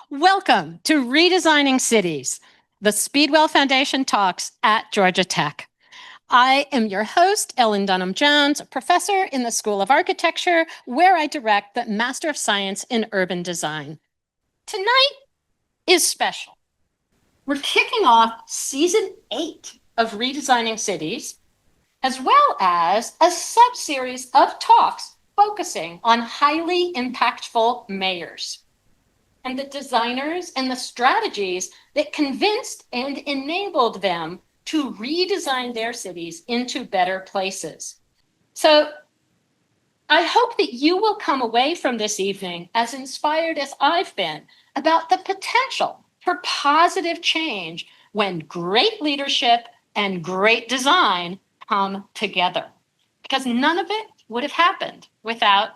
Welcome to Redesigning Cities, the Speedwell Foundation talks at Georgia Tech. I am your host, Ellen Dunham-Jones, professor in the School of Architecture, where I direct the Master of Science in Urban Design. Tonight is special. We're kicking off season 8 of Redesigning Cities, as well as a sub-series of talks focusing on highly impactful mayors and the designers and the strategies that convinced and enabled them to redesign their cities into better places. So I hope that you will come away from this evening as inspired as I've been about the potential for positive change when great leadership and great design come together, because none of it would have happened without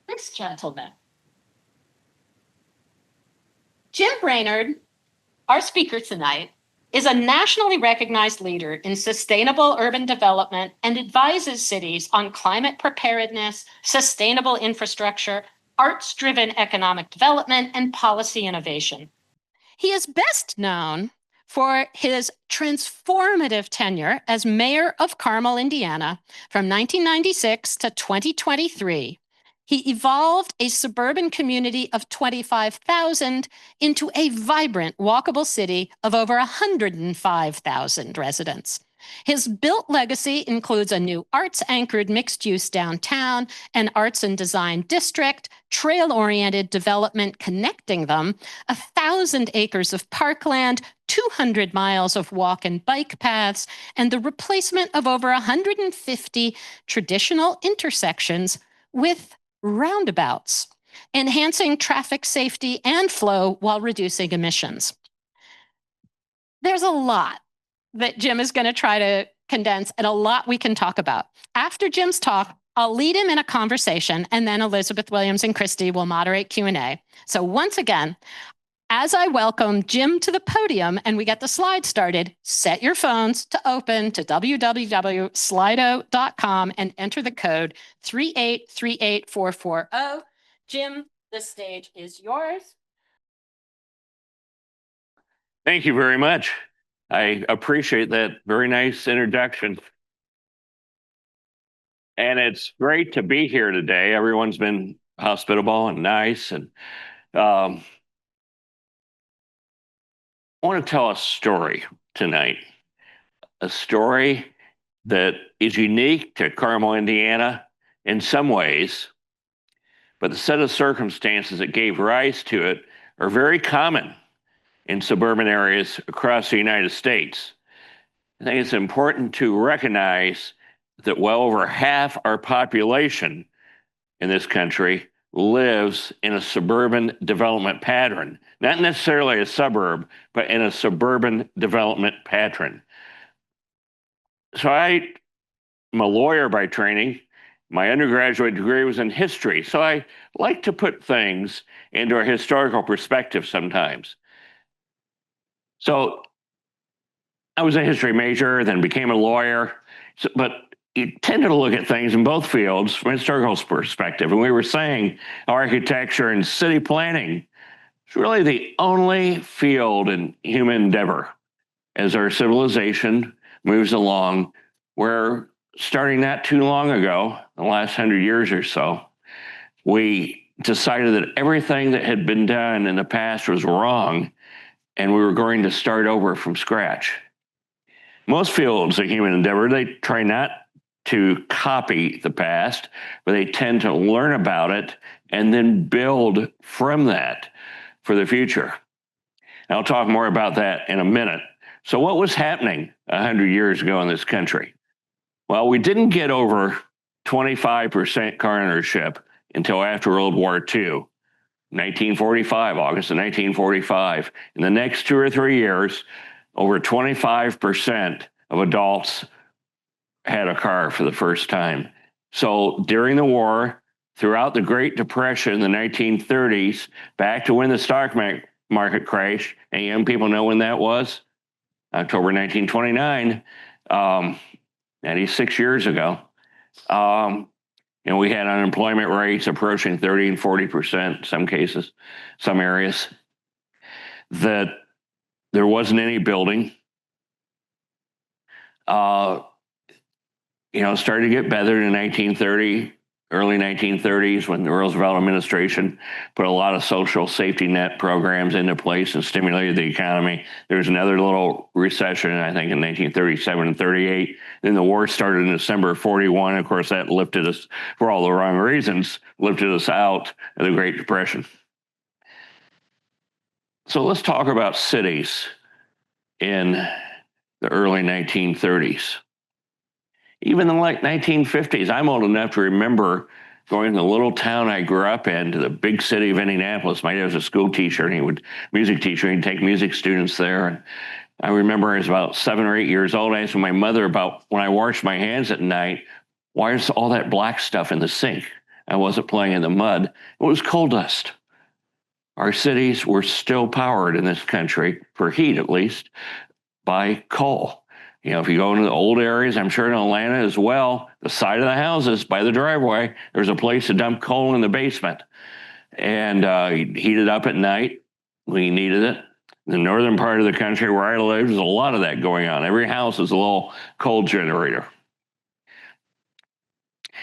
this gentleman. Jim Brainard, our speaker tonight, is a nationally recognized leader in sustainable urban development and advises cities on climate preparedness, sustainable infrastructure, arts-driven economic development, and policy innovation. He is best known for his transformative tenure as Mayor of Carmel, Indiana, from 1996 to 2023. He evolved a suburban community of 25,000 into a vibrant, walkable city of over 105,000 residents. His built legacy includes a new arts-anchored mixed-use downtown, an arts and design district, trail-oriented development connecting them, 1,000 acres of parkland, 200 miles of walk and bike paths, and the replacement of over 150 traditional intersections with roundabouts, enhancing traffic safety and flow while reducing emissions. There's a lot that Jim is going to try to condense and a lot we can talk about. After Jim's talk, I'll lead him in a conversation, and then Elizabeth Williams and Christy will moderate Q&A. So once again, as I welcome Jim to the podium and we get the slides started, set your phones to open to www.slido.com and enter the code 3838440. Jim, the stage is yours. Thank you very much. I appreciate that very nice introduction. And it's great to be here today. Everyone's been hospitable and nice. And I want to tell a story tonight, a story that is unique to Carmel, Indiana in some ways, but the set of circumstances that gave rise to it are very common in suburban areas across the United States. I think it's important to recognize that well over half our population in this country lives in a suburban development pattern, not necessarily a suburb, but in a suburban development pattern. So I'm a lawyer by training. My undergraduate degree was in history. So I like to put things into a historical perspective sometimes. So I was a history major, then became a lawyer, but you tended to look at things in both fields from a historical perspective. And we were saying architecture and city planning is really the only field in human endeavor as our civilization moves along. We're starting not too long ago, the last 100 years or so, we decided that everything that had been done in the past was wrong, and we were going to start over from scratch. Most fields of human endeavor, they try not to copy the past, but they tend to learn about it and then build from that for the future. And I'll talk more about that in a minute. So what was happening 100 years ago in this country? Well, we didn't get over 25% car ownership until after World War II, 1945, August of 1945. In the next 2 or 3 years, over 25% of adults had a car for the first time. So during the war, throughout the Great Depression in the 1930s, back to when the stock market crashed, and young people know when that was? October 1929, 96 years ago. And we had unemployment rates approaching 30 and 40% in some cases, some areas. That there wasn't any building. Started to get better in 1930, early 1930s, when the Roosevelt administration put a lot of social safety net programs into place and stimulated the economy. There was another little recession, I think, in 1937 and 38. Then the war started in December of 41. Of course, that lifted us, for all the wrong reasons, lifted us out of the Great Depression. So let's talk about cities in the early 1930s. Even in the late 1950s, I'm old enough to remember going to the little town I grew up in to the big city of Indianapolis. My dad was a school teacher, and music teacher, and he'd take music students there. And I remember I was about 7 or 8 years old. I asked my mother about when I washed my hands at night, why is all that black stuff in the sink? I wasn't playing in the mud. It was coal dust. Our cities were still powered in this country, for heat at least, by coal. If you go into the old areas, I'm sure in Atlanta as well, the side of the houses by the driveway, there's a place to dump coal in the basement. And you'd heat it up at night when you needed it. In the northern part of the country where I live, there's a lot of that going on. Every house is a little coal generator.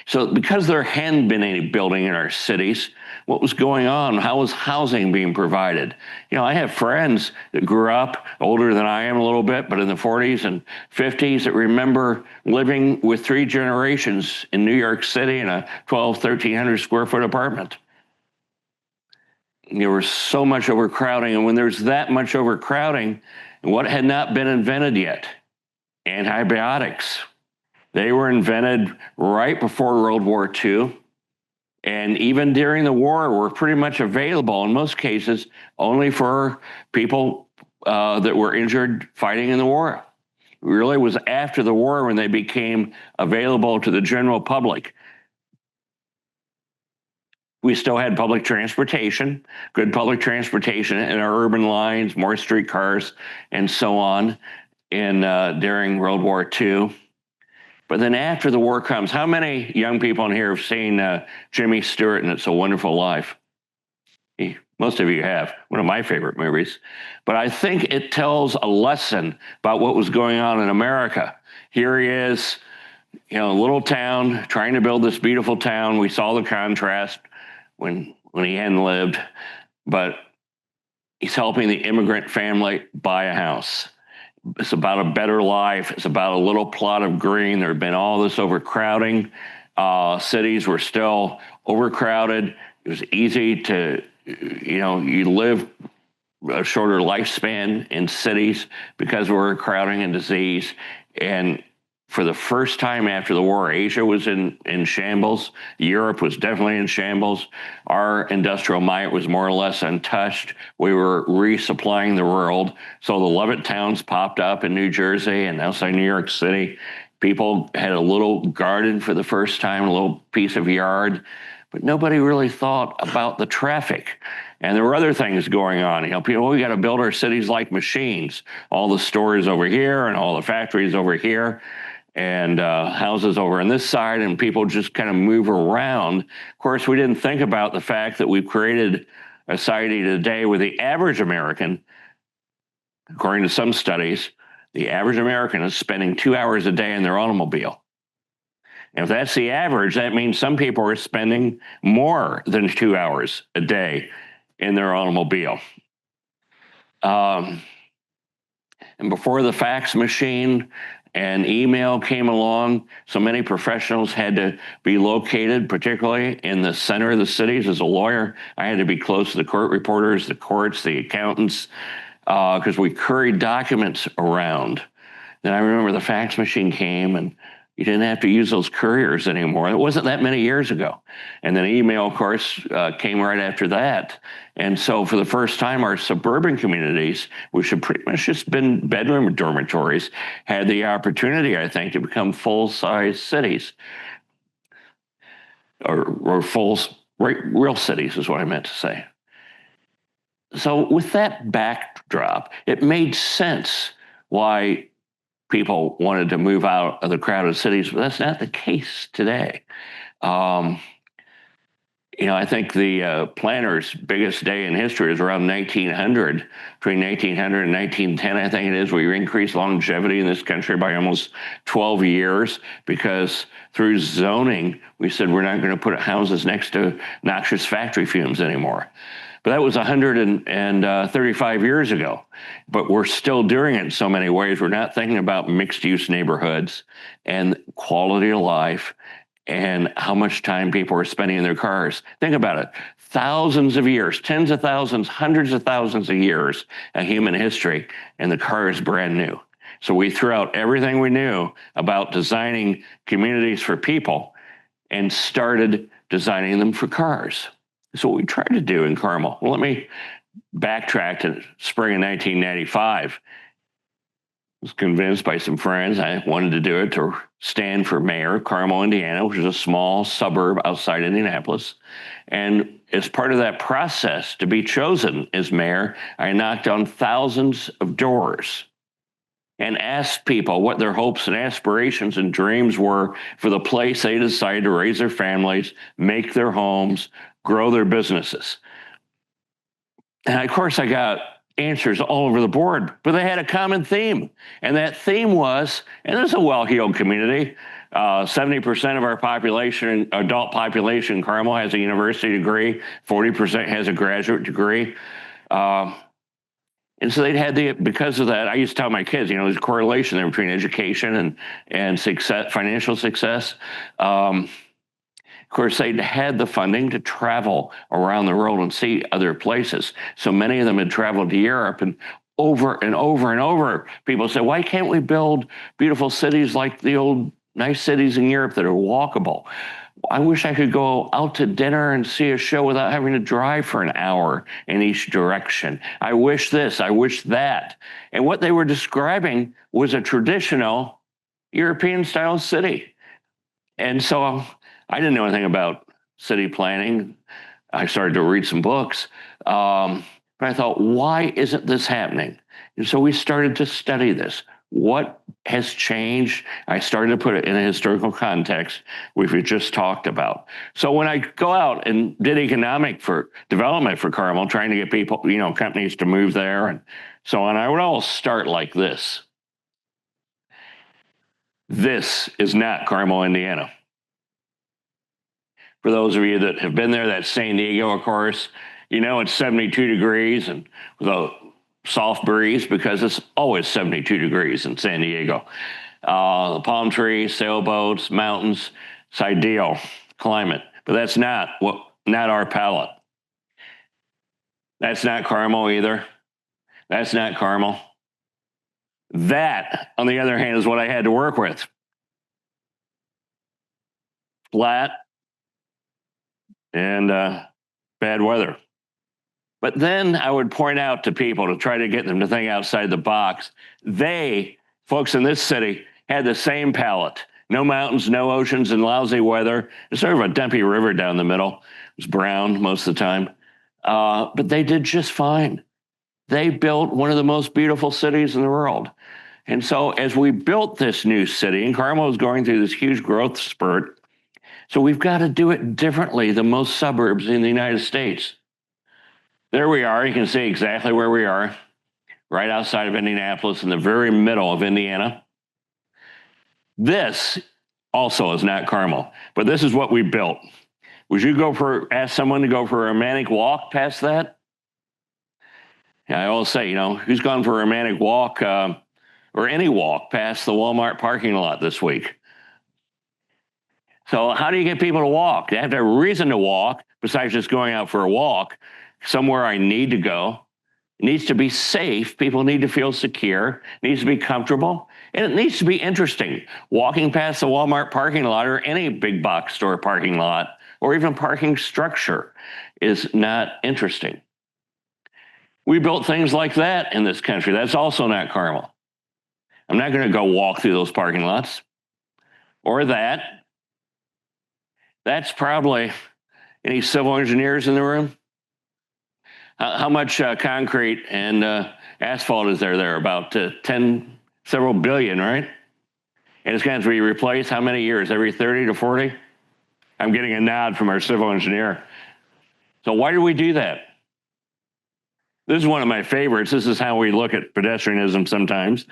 So because there hadn't been any building in our cities, what was going on? How was housing being provided? I have friends that grew up older than I am a little bit, but in the 40s and 50s that remember living with 3 generations in New York City in a 1,300 square foot apartment. There was so much overcrowding, and when there's that much overcrowding, what had not been invented yet? Antibiotics. They were invented right before World War II. And even during the war, were pretty much available in most cases only for people that were injured fighting in the war. It really was after the war when they became available to the general public. We still had public transportation, good public transportation in our urban lines, more streetcars, and so on during World War II. But then after the war comes, how many young people in here have seen Jimmy Stewart and It's a Wonderful Life? Most of you have, one of my favorite movies. But I think it tells a lesson about what was going on in America. Here he is, a little town, trying to build this beautiful town. We saw the contrast when he hadn't lived, but he's helping the immigrant family buy a house. It's about a better life. It's about a little plot of green. There had been all this overcrowding. Cities were still overcrowded. It was easy to, you live a shorter lifespan in cities because of overcrowding and disease. And for the first time after the war, Asia was in shambles. Europe was definitely in shambles. Our industrial might was more or less untouched. We were resupplying the world. So the Lubbock towns popped up in New Jersey and outside New York City. People had a little garden for the first time, a little piece of yard, but nobody really thought about the traffic. And there were other things going on. We got to build our cities like machines. All the stores over here and all the factories over here, and houses over on this side, and people just kind of move around. Of course, we didn't think about the fact that we've created a society today where the average American, according to some studies, the average American is spending 2 hours a day in their automobile. And if that's the average, that means some people are spending more than 2 hours a day in their automobile. And before the fax machine and email came along, so many professionals had to be located, particularly in the center of the cities. As a lawyer, I had to be close to the court reporters, the courts, the accountants, because we carried documents around. Then I remember the fax machine came, and you didn't have to use those couriers anymore. It wasn't that many years ago. And then email, of course, came right after that. And so for the first time, our suburban communities, which had pretty much just been bedroom dormitories, had the opportunity, I think, to become full-size cities. Or real cities is what I meant to say. So with that backdrop, it made sense why people wanted to move out of the crowded cities, but that's not the case today. Um, I think the planner's biggest day in history is around 1900, between 1900 and 1910, I think it is, where you increase longevity in this country by almost 12 years because through zoning, we said we're not going to put houses next to noxious factory fumes anymore. But that was 135 years ago. But we're still doing it in so many ways. We're not thinking about mixed use neighborhoods and quality of life and how much time people are spending in their cars. Think about it. Thousands of years, tens of thousands, hundreds of thousands of years of human history, and the car is brand new. So we threw out everything we knew about designing communities for people and started designing them for cars. That's what we tried to do in Carmel. Well, let me backtrack to spring of 1995. I was convinced by some friends I wanted to do it to stand for mayor of Carmel, Indiana, which is a small suburb outside Indianapolis. And as part of that process to be chosen as mayor, I knocked on thousands of doors and asked people what their hopes and aspirations and dreams were for the place they decided to raise their families, make their homes, grow their businesses. And of course, I got answers all over the board, but they had a common theme. And that theme was, and this is a well-heeled community, 70% of our population, adult population in Carmel has a university degree, 40% has a graduate degree. And so they'd had because of that, I used to tell my kids, there's a correlation there between education and success, financial success. Of course, they'd had the funding to travel around the world and see other places. So many of them had traveled to Europe, and over and over and over, people said, why can't we build beautiful cities like the old nice cities in Europe that are walkable? I wish I could go out to dinner and see a show without having to drive for an hour in each direction. I wish this, I wish that. And what they were describing was a traditional European-style city. And so I didn't know anything about city planning. I started to read some books, but I thought, why isn't this happening? And so we started to study this. What has changed? I started to put it in a historical context, which we just talked about. So when I go out and did economic for development for Carmel, trying to get people, companies to move there and so on, I would all start like this. This is not Carmel, Indiana. For those of you that have been there, that's San Diego, of course. It's 72 degrees and with a soft breeze because it's always 72 degrees in San Diego. The palm trees, sailboats, mountains, it's ideal climate. But that's not our palette. That's not Carmel either. That's not Carmel. That, on the other hand, is what I had to work with. Flat and bad weather. But then I would point out to people to try to get them to think outside the box. Folks in this city, had the same palette. No mountains, no oceans, and lousy weather. There's sort of a dumpy river down the middle. It was brown most of the time. But they did just fine. They built one of the most beautiful cities in the world. And so as we built this new city, and Carmel is going through this huge growth spurt, so we've got to do it differently than most suburbs in the United States. There we are. You can see exactly where we are, right outside of Indianapolis in the very middle of Indiana. This also is not Carmel, but this is what we built. Would you ask someone to go for a romantic walk past that? Yeah, I always say, who's gone for a romantic walk or any walk past the Walmart parking lot this week? So how do you get people to walk? They have to have a reason to walk besides just going out for a walk somewhere I need to go. It needs to be safe. People need to feel secure. It needs to be comfortable. And it needs to be interesting. Walking past the Walmart parking lot or any big box store parking lot or even parking structure is not interesting. We built things like that in this country. That's also not Carmel. I'm not going to go walk through those parking lots or that. That's probably any civil engineers in the room. How much concrete and asphalt is there? About several billion, right? And it's going to have to be replaced how many years? Every 30 to 40? I'm getting a nod from our civil engineer. So why do we do that? This is one of my favorites. This is how we look at pedestrianism sometimes.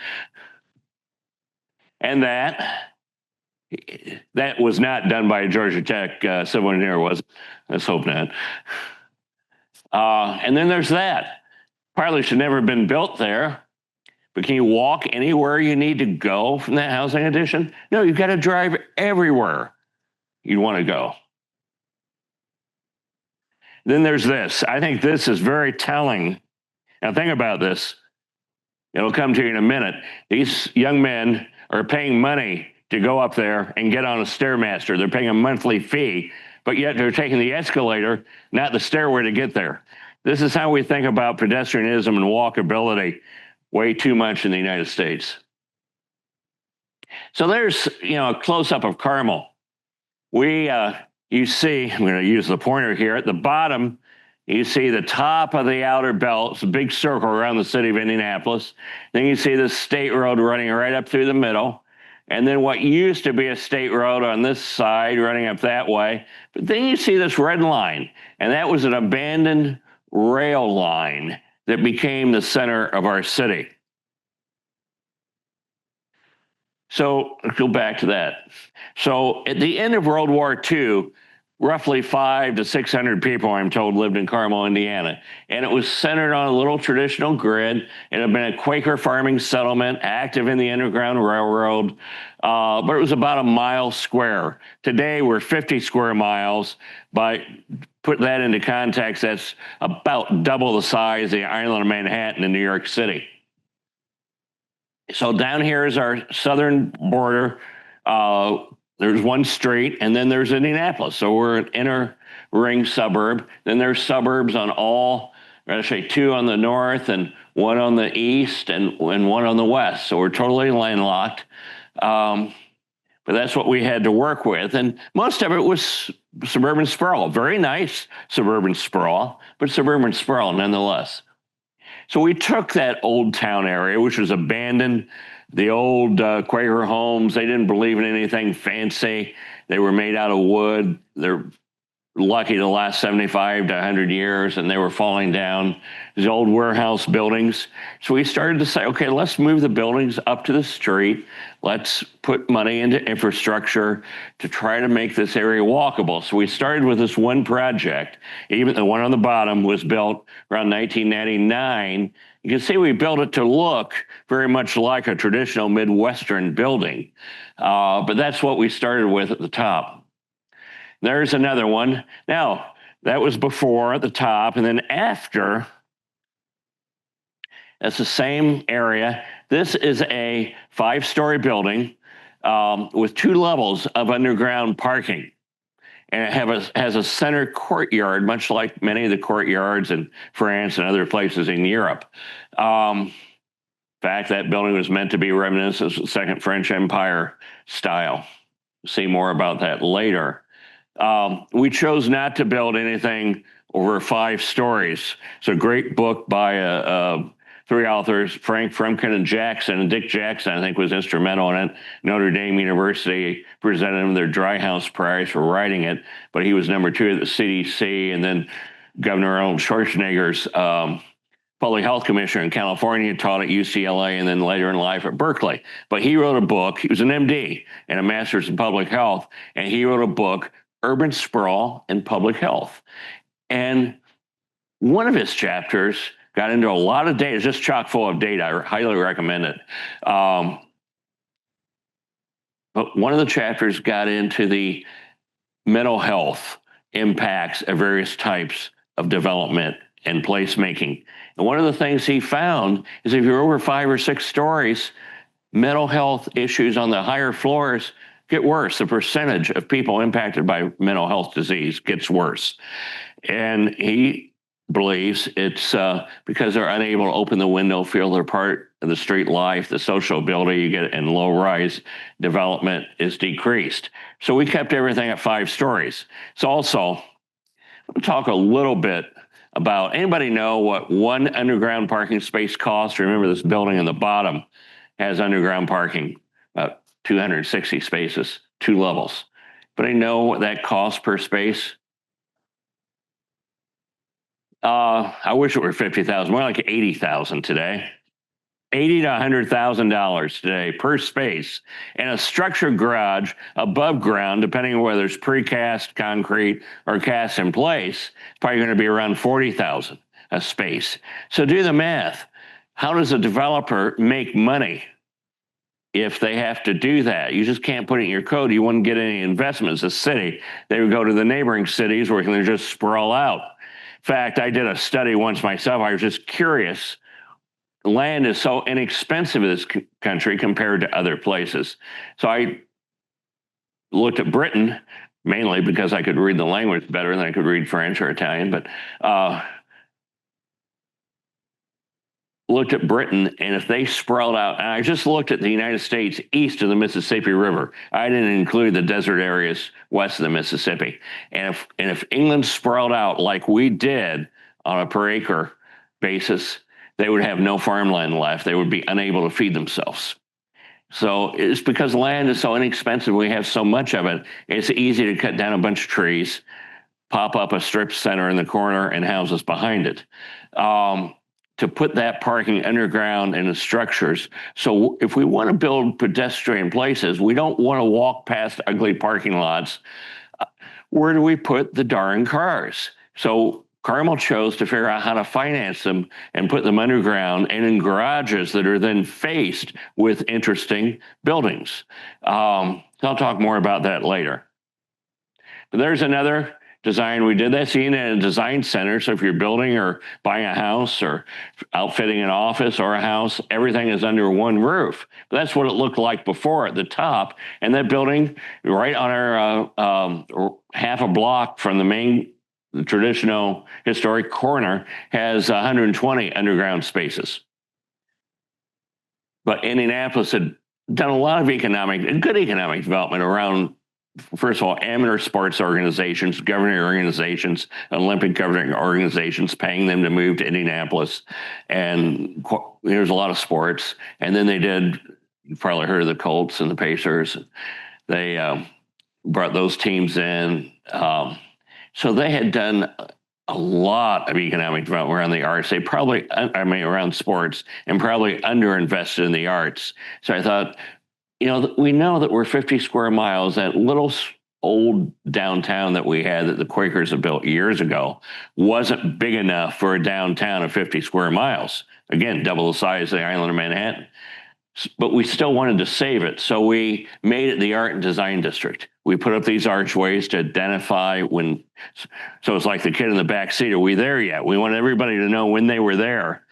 And that was not done by a Georgia Tech civil engineer, was it? Let's hope not. And then there's that. Probably should never have been built there. But can you walk anywhere you need to go from that housing addition? No, you've got to drive everywhere you want to go. Then there's this. I think this is very telling. Now think about this. It'll come to you in a minute. These young men are paying money to go up there and get on a Stairmaster. They're paying a monthly fee, but yet they're taking the escalator, not the stairway to get there. This is how we think about pedestrianism and walkability way too much in the United States. So there's, a close-up of Carmel. You see, I'm going to use the pointer here. At the bottom, you see the top of the outer belt. It's a big circle around the city of Indianapolis. Then you see the state road running right up through the middle. And then what used to be a state road on this side running up that way. But then you see this red line, and that was an abandoned rail line that became the center of our city. So let's go back to that. So at the end of World War II, roughly 500 to 600 people, I'm told, lived in Carmel, Indiana. And it was centered on a little traditional grid. It had been a Quaker farming settlement, active in the Underground Railroad, but it was about a mile square. Today, we're 50 square miles. But put that into context, that's about double the size of the island of Manhattan in New York City. So down here is our southern border. There's one street, and then there's Indianapolis. So we're an inner ring suburb. Then there's suburbs on two on the north and one on the east and one on the west. So we're totally landlocked. But that's what we had to work with. And most of it was suburban sprawl. Very nice suburban sprawl, but suburban sprawl nonetheless. So we took that old town area, which was abandoned, the old Quaker homes. They didn't believe in anything fancy. They were made out of wood. They're lucky to last 75 to 100 years, and they were falling down, these old warehouse buildings. So we started to say, okay, let's move the buildings up to the street. Let's put money into infrastructure to try to make this area walkable. So we started with this one project. Even the one on the bottom was built around 1999. You can see we built it to look very much like a traditional Midwestern building. But that's what we started with at the top. There's another one. Now, that was before at the top, and then after, that's the same area. This is a 5-story building with 2 levels of underground parking. And it has a center courtyard, much like many of the courtyards in France and other places in Europe. In fact, that building was meant to be reminiscent of the Second French Empire style. We'll see more about that later. We chose not to build anything over 5 stories. It's a great book by 3 authors, Frank Frumkin and Jackson, and Dick Jackson, I think, was instrumental in it. Notre Dame University presented him their Dry House Prize for writing it, but he was number 2 at the CDC, and then Governor Arnold Schwarzenegger's public health commissioner in California, taught at UCLA, and then later in life at Berkeley. But he wrote a book. He was an MD and a master's in public health, and he wrote a book, Urban Sprawl and Public Health. And one of his chapters got into a lot of data. It's just chock full of data. I highly recommend it. But one of the chapters got into the mental health impacts of various types of development and placemaking. And one of the things he found is if you're over 5 or 6 stories, mental health issues on the higher floors get worse. The percentage of people impacted by mental health disease gets worse. And he believes it's because they're unable to open the window, feel they're part of the street life, the social ability you get in low-rise development is decreased. So we kept everything at 5 stories. So also, we'll talk a little bit about, anybody know what one underground parking space costs? Remember, this building on the bottom has underground parking, about 260 spaces, 2 levels. But I know what that costs per space. I wish it were 50,000, more like 80,000 today. 80 to $100,000 today per space, and a structured garage above ground, depending on whether it's precast concrete or cast in place, it's probably going to be around 40,000 a space. So do the math. How does a developer make money if they have to do that? You just can't put it in your code. You wouldn't get any investments. A city, they would go to the neighboring cities where they just sprawl out. In fact, I did a study once myself. I was just curious. Land is so inexpensive in this country compared to other places. So I looked at Britain, mainly because I could read the language better than I could read French or Italian, but looked at Britain, and if they sprawled out, and I just looked at the United States east of the Mississippi River. I didn't include the desert areas west of the Mississippi. And if England sprawled out like we did on a per acre basis, they would have no farmland left. They would be unable to feed themselves. So it's because land is so inexpensive. We have so much of it. It's easy to cut down a bunch of trees, pop up a strip center in the corner, and houses behind it. To put that parking underground in the structures. So if we want to build pedestrian places, we don't want to walk past ugly parking lots. Where do we put the darn cars? So Carmel chose to figure out how to finance them and put them underground and in garages that are then faced with interesting buildings. I'll talk more about that later. But there's another design we did. That's in a design center. So if you're building or buying a house or outfitting an office or a house, everything is under one roof. But that's what it looked like before at the top. And that building right on our half a block from the main the traditional historic corner has 120 underground spaces. But Indianapolis had done a lot of good economic development around, first of all, amateur sports organizations, governing organizations, Olympic governing organizations, paying them to move to Indianapolis. And there's a lot of sports. And then they did, you've probably heard of the Colts and the Pacers. They brought those teams in. So they had done a lot of economic development around the arts. They probably, around sports, and probably underinvested in the arts. So I thought, we know that we're 50 square miles. That little old downtown that we had that the Quakers had built years ago wasn't big enough for a downtown of 50 square miles. Again, double the size of the island of Manhattan. But we still wanted to save it. So we made it the art and design district. We put up these archways to identify when, so it's like the kid in the back seat, are we there yet? We want everybody to know when they were there.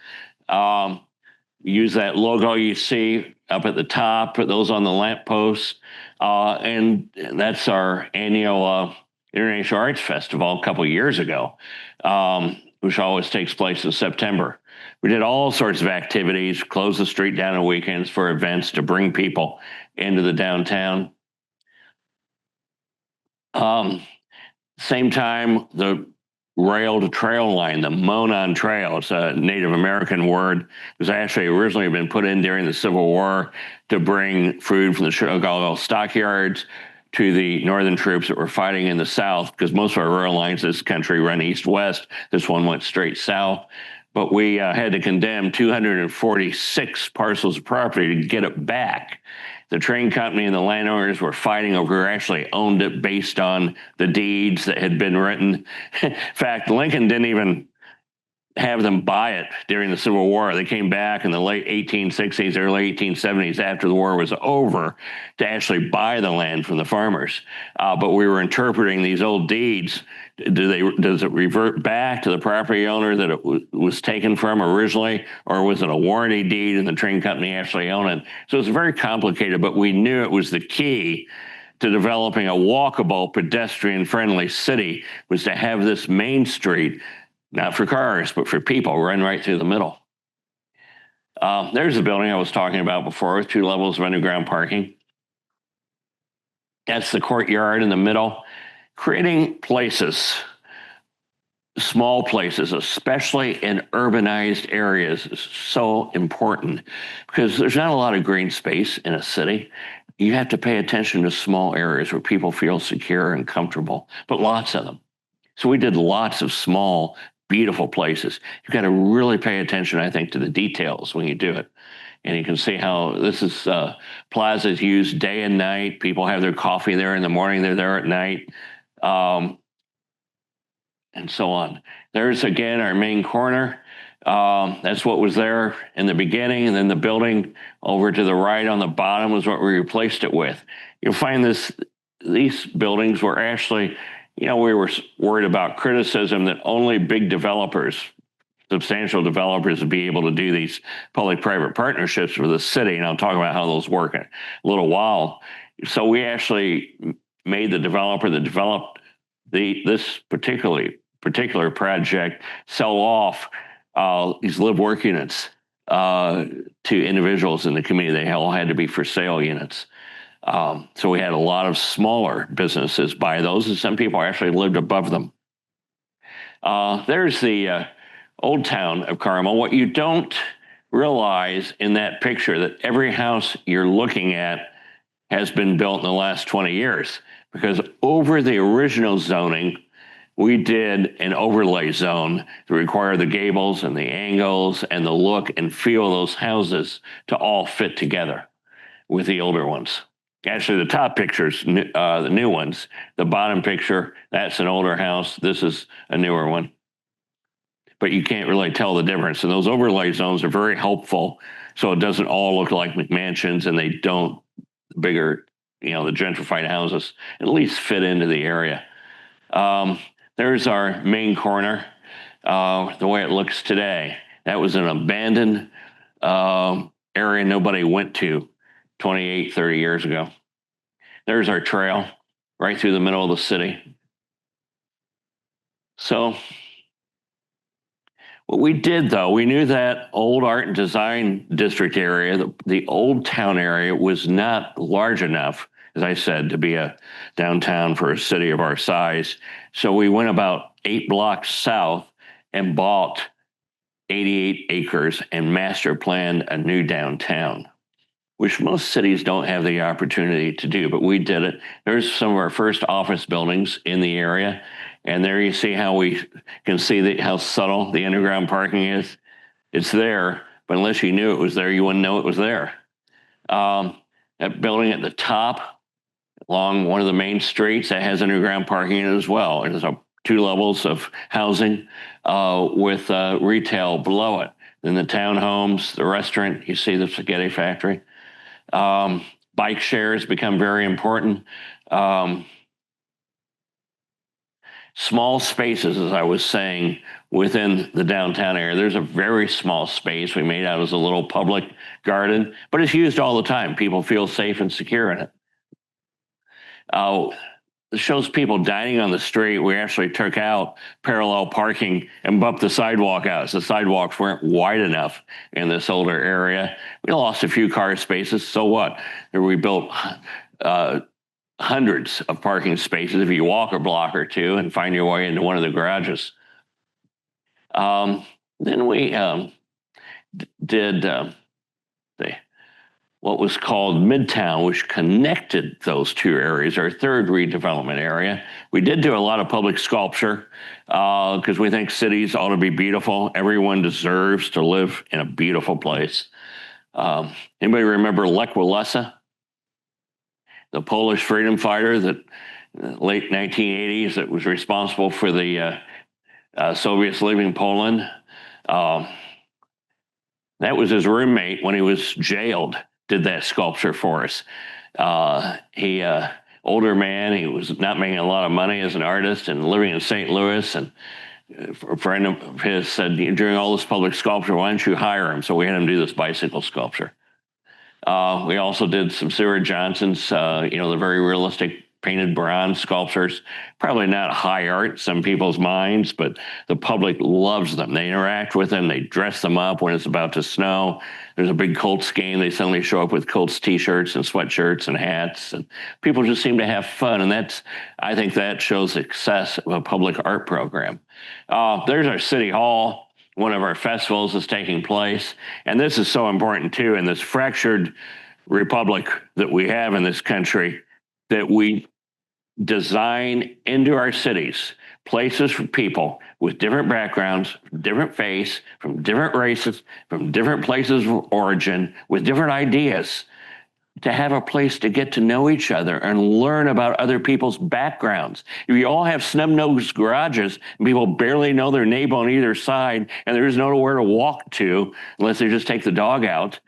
Use that logo you see up at the top, put those on the lampposts. And that's our annual International Arts Festival a couple of years ago, which always takes place in September. We did all sorts of activities, close the street down on weekends for events to bring people into the downtown. Same time, the rail to trail line, the Monon Trail, it's a Native American word. It was actually originally been put in during the Civil War to bring food from the Chicago stockyards to the northern troops that were fighting in the South, because most of our rail lines in this country run east-west. This one went straight south. But we had to condemn 246 parcels of property to get it back. The train company and the landowners were fighting over who actually owned it based on the deeds that had been written. In fact, Lincoln didn't even have them buy it during the Civil War. They came back in the late 1860s, early 1870s, after the war was over, to actually buy the land from the farmers. But we were interpreting these old deeds. Does it revert back to the property owner that it was taken from originally, or was it a warranty deed and the train company actually owned it? So it's very complicated, but we knew it was the key to developing a walkable, pedestrian-friendly city, was to have this main street, not for cars, but for people, run right through the middle. There's the building I was talking about before, with 2 levels of underground parking. That's the courtyard in the middle. Creating places small places, especially in urbanized areas, is so important because there's not a lot of green space in a city. You have to pay attention to small areas where people feel secure and comfortable, but lots of them. So we did lots of small, beautiful places. You've got to really pay attention, I think, to the details when you do it. And you can see how this is plazas used day and night. People have their coffee there in the morning, they're there at night. And so on. There's again our main corner. That's what was there in the beginning, and then the building over to the right on the bottom was what we replaced it with. You'll find these buildings were actually, we were worried about criticism that only big developers, substantial developers, would be able to do these public-private partnerships with the city, and I'll talk about how those work in a little while. So we actually made the developer that developed this particular project sell off these live-work units to individuals in the community. They all had to be for sale units. So we had a lot of smaller businesses buy those, and some people actually lived above them. There's the old town of Carmel. What you don't realize in that picture, that every house you're looking at has been built in the last 20 years, because over the original zoning, we did an overlay zone to require the gables and the angles and the look and feel of those houses to all fit together with the older ones. Actually, the top picture's the new ones. The bottom picture, that's an older house. This is a newer one. But you can't really tell the difference. And those overlay zones are very helpful, so it doesn't all look like McMansions, and they don't, bigger, the gentrified houses at least fit into the area. There's our main corner, the way it looks today. That was an abandoned area nobody went to 28, 30 years ago. There's our trail right through the middle of the city. So what we did, though, we knew that old art and design district area, the old town area, was not large enough, as I said, to be a downtown for a city of our size. So we went about 8 blocks south and bought 88 acres and master planned a new downtown, which most cities don't have the opportunity to do, but we did it. There's some of our first office buildings in the area, and there you see how we can see how subtle the underground parking is. It's there, but unless you knew it was there, you wouldn't know it was there. That building at the top, along one of the main streets, that has underground parking in it as well. There's 2 levels of housing with retail below it. Then the townhomes, the restaurant, you see the spaghetti factory. Bike shares become very important. Small spaces, as I was saying, within the downtown area. There's a very small space we made out as a little public garden, but it's used all the time. People feel safe and secure in it. It shows people dining on the street. We actually took out parallel parking and bumped the sidewalk out. So the sidewalks weren't wide enough in this older area. We lost a few car spaces. So what? We built hundreds of parking spaces if you walk a block or two and find your way into one of the garages. Then we did what was called Midtown, which connected those 2 areas, our third redevelopment area. We did do a lot of public sculpture because we think cities ought to be beautiful. Everyone deserves to live in a beautiful place. Anybody remember Lech Walesa, the Polish freedom fighter that late 1980s that was responsible for the Soviets leaving Poland? That was his roommate when he was jailed, did that sculpture for us. He, older man, he was not making a lot of money as an artist and living in St. Louis. And a friend of his said, during all this public sculpture, why don't you hire him? So we had him do this bicycle sculpture. We also did some Sarah Johnson's, the very realistic painted bronze sculptures. Probably not high art in some people's minds, but the public loves them. They interact with them. They dress them up when it's about to snow. There's a big Colts game. They suddenly show up with Colts t-shirts and sweatshirts and hats, and people just seem to have fun. And I think that shows success of a public art program. There's our city hall. One of our festivals is taking place. And this is so important too, in this fractured republic that we have in this country, that we design into our cities places for people with different backgrounds, different faiths, from different races, from different places of origin, with different ideas, to have a place to get to know each other and learn about other people's backgrounds. If you all have snub-nosed garages and people barely know their neighbor on either side and there's nowhere to walk to unless they just take the dog out,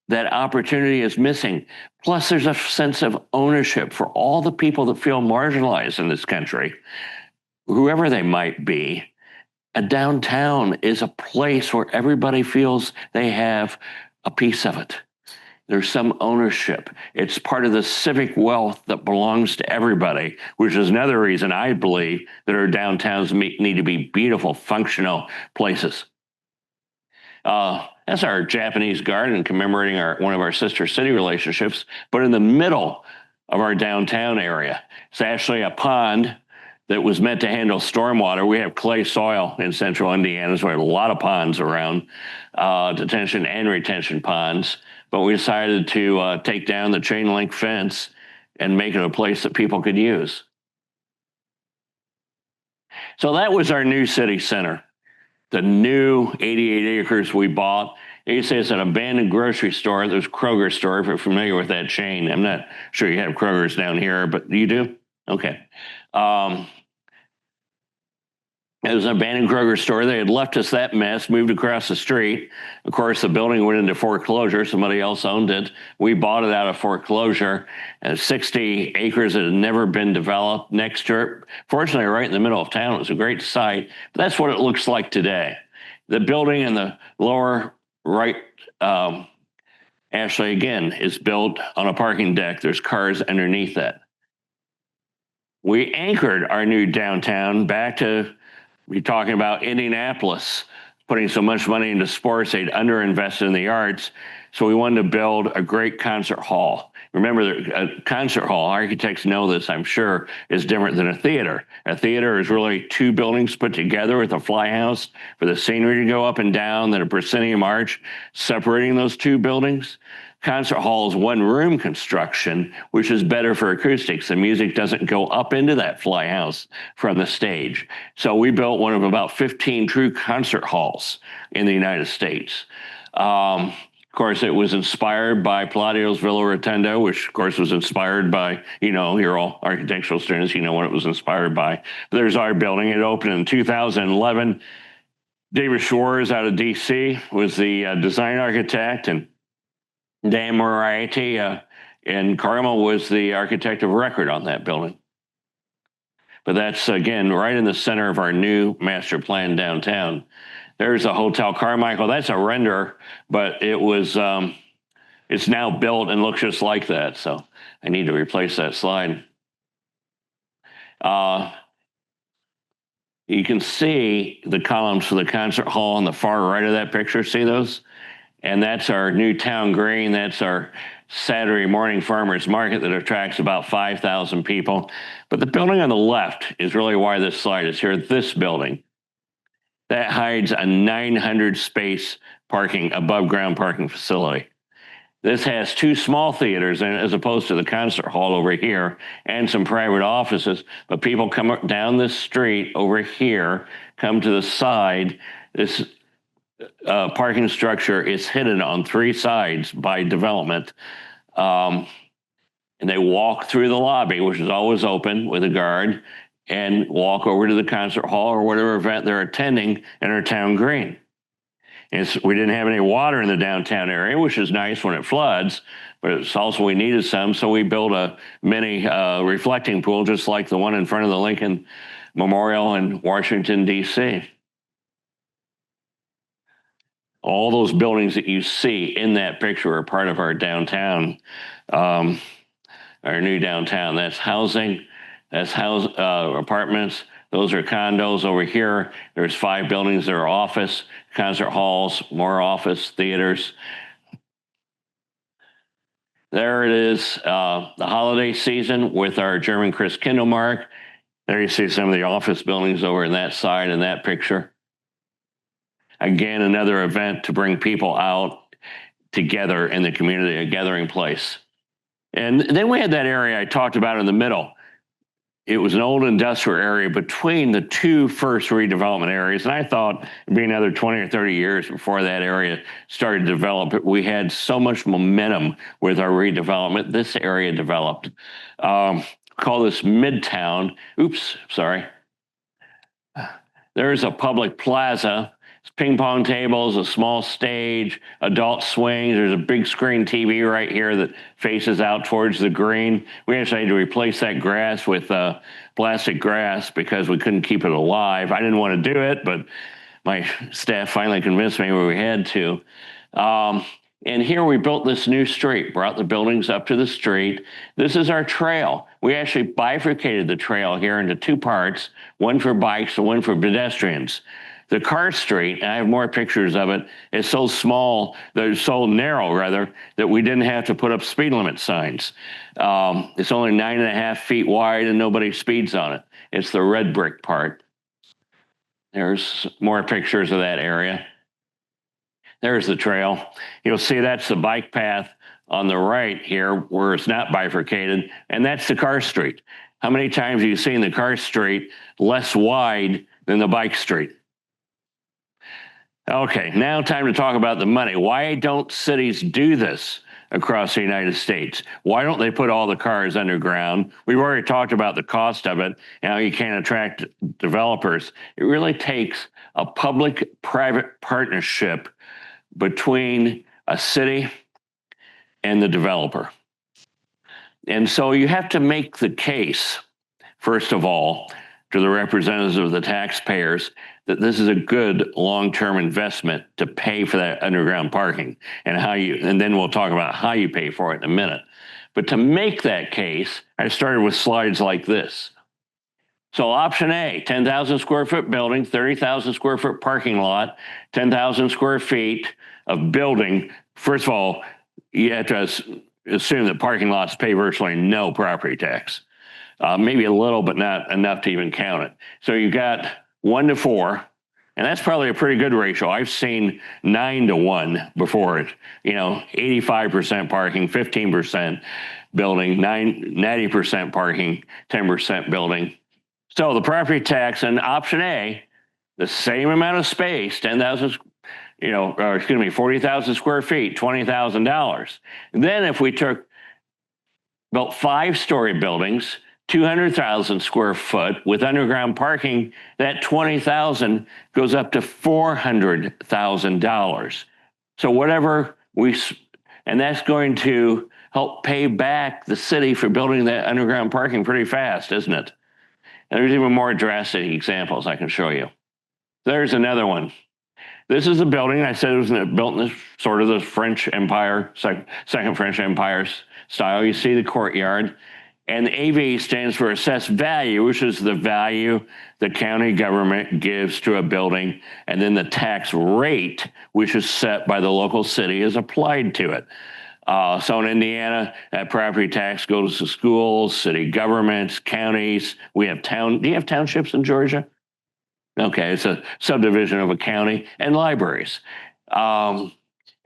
that opportunity is missing. Plus, there's a sense of ownership for all the people that feel marginalized in this country, whoever they might be. A downtown is a place where everybody feels they have a piece of it. There's some ownership. It's part of the civic wealth that belongs to everybody, which is another reason I believe that our downtowns need to be beautiful, functional places. That's our Japanese garden commemorating one of our sister city relationships, but in the middle of our downtown area. It's actually a pond that was meant to handle stormwater. We have clay soil in central Indiana, so we have a lot of ponds around, detention and retention ponds. But we decided to take down the chain link fence and make it a place that people could use. So that was our new city center, the new 88 acres we bought. You say it's an abandoned grocery store. There's Kroger store, if you're familiar with that chain. I'm not sure you have Kroger's down here, but you do? Okay. It was an abandoned Kroger store. They had left us that mess, moved across the street. Of course, the building went into foreclosure. Somebody else owned it. We bought it out of foreclosure. And 60 acres that had never been developed next to it. Fortunately, right in the middle of town. It was a great site. But that's what it looks like today. The building in the lower right, actually, again, is built on a parking deck. There's cars underneath that. We anchored our new downtown back to, we're talking about Indianapolis putting so much money into sports, they'd underinvested in the arts. So we wanted to build a great concert hall. Remember, a concert hall, architects know this, I'm sure, is different than a theater. A theater is really two buildings put together with a fly house for the scenery to go up and down, then a proscenium arch separating those two buildings. Concert hall is one room construction, which is better for acoustics. The music doesn't go up into that fly house from the stage. So we built one of about 15 true concert halls in the United States. Of course, it was inspired by Palladio's Villa Rotundo, which of course was inspired by, you're all architectural students, you know what it was inspired by. There's our building. It opened in 2011. David Schwartz out of DC was the design architect, and Dan Moriarty in Carmel was the architect of record on that building. But that's, again, right in the center of our new master plan downtown. There's a Hotel Carmichael. That's a render, but it was, it's now built and looks just like that. So I need to replace that slide. You can see the columns for the concert hall on the far right of that picture. See those? And that's our new town green. That's our Saturday morning farmers market that attracts about 5,000 people. But the building on the left is really why this slide is here. This building, that hides a 900 space parking, above ground parking facility. This has two small theaters in it, as opposed to the concert hall over here, and some private offices. But people come down this street over here, come to the side. This parking structure is hidden on three sides by development. And they walk through the lobby, which is always open with a guard, and walk over to the concert hall or whatever event they're attending in our town green. We didn't have any water in the downtown area, which is nice when it floods, but it's also we needed some, so we built a mini reflecting pool just like the one in front of the Lincoln Memorial in Washington, D.C. All those buildings that you see in that picture are part of our downtown. our new downtown. That's housing, that's apartments. Those are condos over here. There's 5 buildings that are office, concert halls, more office, theaters. There it is, the holiday season with our German Christkindlmarkt. There you see some of the office buildings over in that side in that picture. Again, another event to bring people out together in the community, a gathering place. And then we had that area I talked about in the middle. It was an old industrial area between the 2 first redevelopment areas. And I thought it'd be another 20 or 30 years before that area started to develop. We had so much momentum with our redevelopment. This area developed. Call this Midtown. Oops, sorry. There's a public plaza. It's ping pong tables, a small stage, adult swings. There's a big screen TV right here that faces out towards the green. We actually had to replace that grass with plastic grass because we couldn't keep it alive. I didn't want to do it, but my staff finally convinced me we had to. And here we built this new street, brought the buildings up to the street. This is our trail. We actually bifurcated the trail here into 2 parts, one for bikes and one for pedestrians. The car street, and I have more pictures of it, is so small, so narrow rather, that we didn't have to put up speed limit signs. It's only 9.5 feet wide and nobody speeds on it. It's the red brick part. There's more pictures of that area. There's the trail. You'll see that's the bike path on the right here where it's not bifurcated, and that's the car street. How many times have you seen the car street less wide than the bike street? Okay, now time to talk about the money. Why don't cities do this across the United States? Why don't they put all the cars underground? We've already talked about the cost of it and how you can't attract developers. It really takes a public-private partnership between a city and the developer. And so you have to make the case, first of all, to the representatives of the taxpayers that this is a good long-term investment to pay for that underground parking and then we'll talk about how you pay for it in a minute. But to make that case, I started with slides like this. So option A, 10,000 square foot building, 30,000 square foot parking lot, 10,000 square feet of building. First of all, you have to assume that parking lots pay virtually no property tax. Maybe a little, but not enough to even count it. So you got 1 to 4, and that's probably a pretty good ratio. I've seen 9 to 1 before it. 85% parking, 15% building, 90% parking, 10% building. So the property tax in option A, the same amount of space, 40,000 square feet, $20,000. Then if we built 5-story buildings, 200,000 square foot with underground parking, that $20,000 goes up to $400,000. So and that's going to help pay back the city for building that underground parking pretty fast, isn't it? And there's even more drastic examples I can show you. There's another one. This is a building, I said it was built in sort of the French Empire, Second French Empire style. You see the courtyard. And the AV stands for assessed value, which is the value the county government gives to a building. And then the tax rate, which is set by the local city, is applied to it. So in Indiana, that property tax goes to schools, city governments, counties. We have do you have townships in Georgia? Okay, it's a subdivision of a county, and libraries.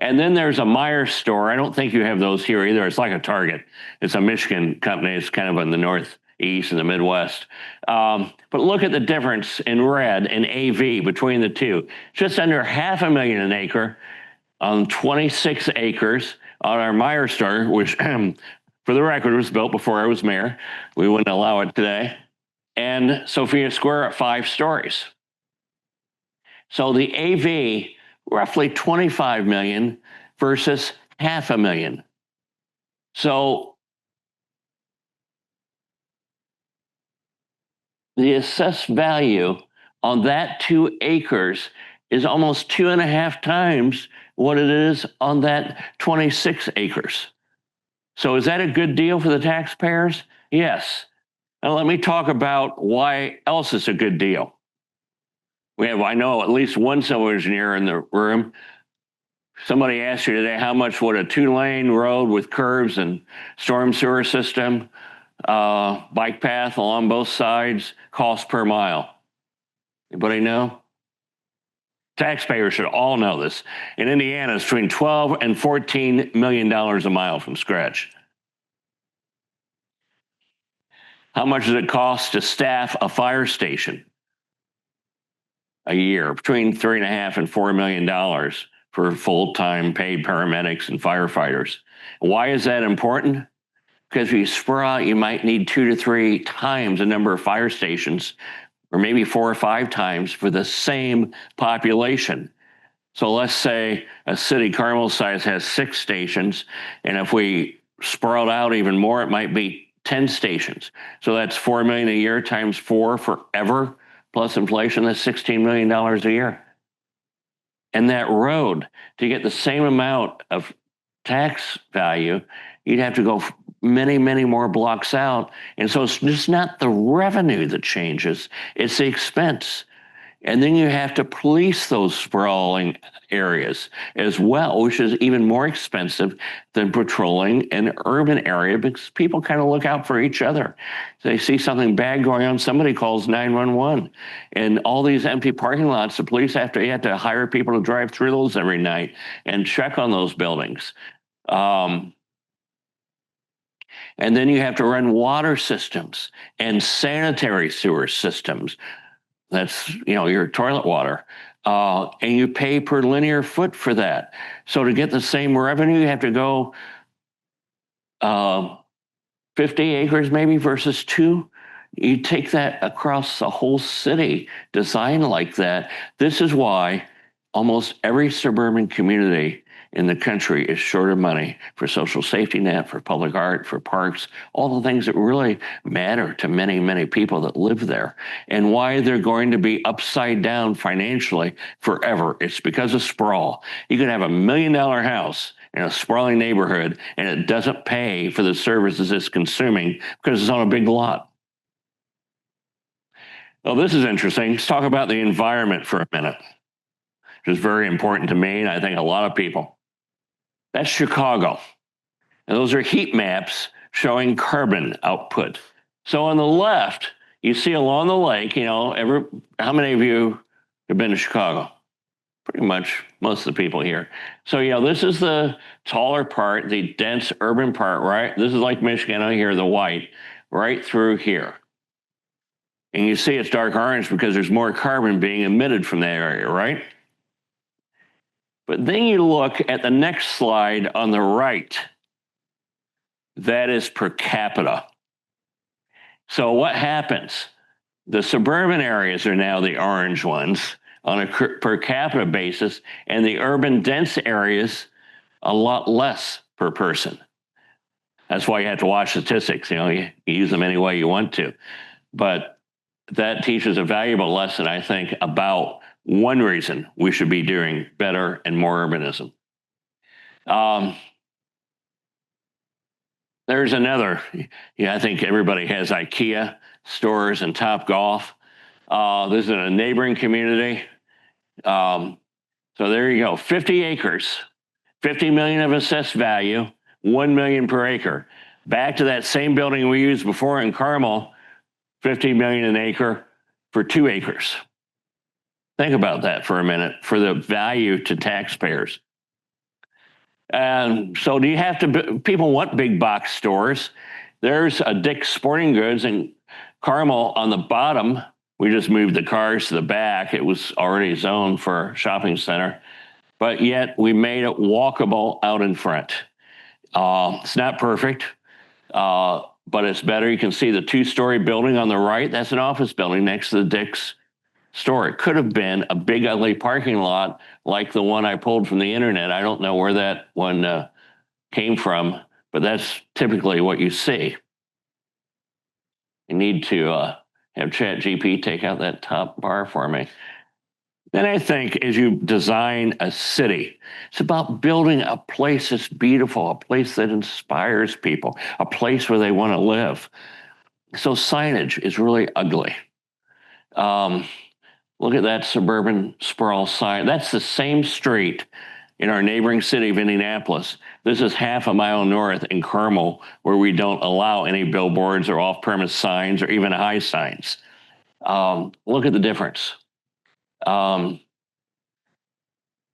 And then there's a Meijer store. I don't think you have those here either. It's like a Target. It's a Michigan company. It's kind of in the Northeast and the Midwest. But look at the difference in red and AV between the two. Just under $500,000 an acre on 26 acres on our Meijer store, which for the record was built before I was mayor. We wouldn't allow it today. And Sophia Square at 5 stories. So the AV, roughly 25 million versus $500,000. So the assessed value on that 2 acres is almost 2.5 times what it is on that 26 acres. So is that a good deal for the taxpayers? Yes. Now let me talk about why else it's a good deal. I know at least one civil engineer in the room. Somebody asked you today, how much would a 2-lane road with curbs and storm sewer system, bike path along both sides cost per mile? Anybody know? Taxpayers should all know this. In Indiana, it's between $12 and $14 million a mile from scratch. How much does it cost to staff a fire station a year? Between $3.5 and $4 million for full-time paid paramedics and firefighters. Why is that important? Because if you spread out, you might need 2 to 3 times the number of fire stations, or maybe 4 or 5 times for the same population. So let's say a city Carmel size has 6 stations, and if we spread out even more, it might be 10 stations. So that's $4 million a year times 4 forever, plus inflation, that's $16 million a year. And that road, to get the same amount of tax value, you'd have to go many, many more blocks out. And so it's just not the revenue that changes, it's the expense. And then you have to police those sprawling areas as well, which is even more expensive than patrolling an urban area, because people kind of look out for each other. They see something bad going on, somebody calls 911. And all these empty parking lots, the police have to hire people to drive through those every night and check on those buildings. And then you have to run water systems and sanitary sewer systems. That's, your toilet water. And you pay per linear foot for that. So to get the same revenue, you have to go 50 acres maybe versus 2. You take that across the whole city, designed like that. This is why almost every suburban community in the country is short of money for social safety net, for public art, for parks, all the things that really matter to many, many people that live there, and why they're going to be upside down financially forever. It's because of sprawl. You could have $1 million house in a sprawling neighborhood, and it doesn't pay for the services it's consuming because it's on a big lot. Well, this is interesting. Let's talk about the environment for a minute, which is very important to me, and I think a lot of people. That's Chicago. And those are heat maps showing carbon output. So on the left, you see along the lake, how many of you have been to Chicago? Pretty much most of the people here. So, this is the taller part, the dense urban part, right? This is like Michigan out here, the white, right through here. And you see it's dark orange because there's more carbon being emitted from that area, right? But then you look at the next slide on the right. That is per capita. So what happens? The suburban areas are now the orange ones on a per capita basis, and the urban dense areas a lot less per person. That's why you have to watch statistics. You use them any way you want to. But that teaches a valuable lesson, I think, about one reason we should be doing better and more urbanism. There's another. I think everybody has IKEA stores and Topgolf. This is in a neighboring community. So there you go, 50 acres, 50 million of assessed value, 1 million per acre. Back to that same building we used before in Carmel, 50 million an acre for 2 acres. Think about that for a minute, for the value to taxpayers. And so people want big box stores. There's a Dick's Sporting Goods in Carmel on the bottom. We just moved the cars to the back. It was already zoned for a shopping center, but yet we made it walkable out in front. It's not perfect, but it's better. You can see the 2-story building on the right. That's an office building next to the Dick's store. It could have been a big, ugly parking lot like the one I pulled from the internet. I don't know where that one came from, but that's typically what you see. You need to have ChatGPT take out that top bar for me. Then I think as you design a city, it's about building a place that's beautiful, a place that inspires people, a place where they want to live. So signage is really ugly. Look at that suburban sprawl sign. That's the same street in our neighboring city of Indianapolis. This is half a mile north in Carmel, where we don't allow any billboards or off-premise signs or even high signs. Look at the difference.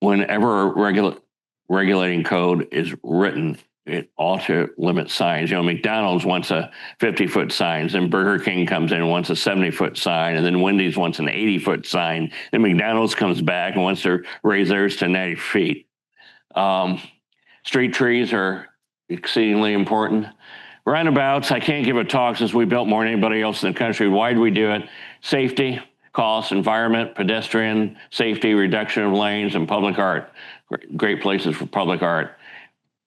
Whenever a regulating code is written, it ought to limit signs. You know, McDonald's wants a 50-foot sign, and Burger King comes in and wants a 70-foot sign, and then Wendy's wants an 80-foot sign. Then McDonald's comes back and wants to raise theirs to 90 feet. Street trees are exceedingly important. Roundabouts, I can't give a talk since we built more than anybody else in the country. Why do we do it? Safety, cost, environment, pedestrian safety, reduction of lanes, and public art. Great places for public art.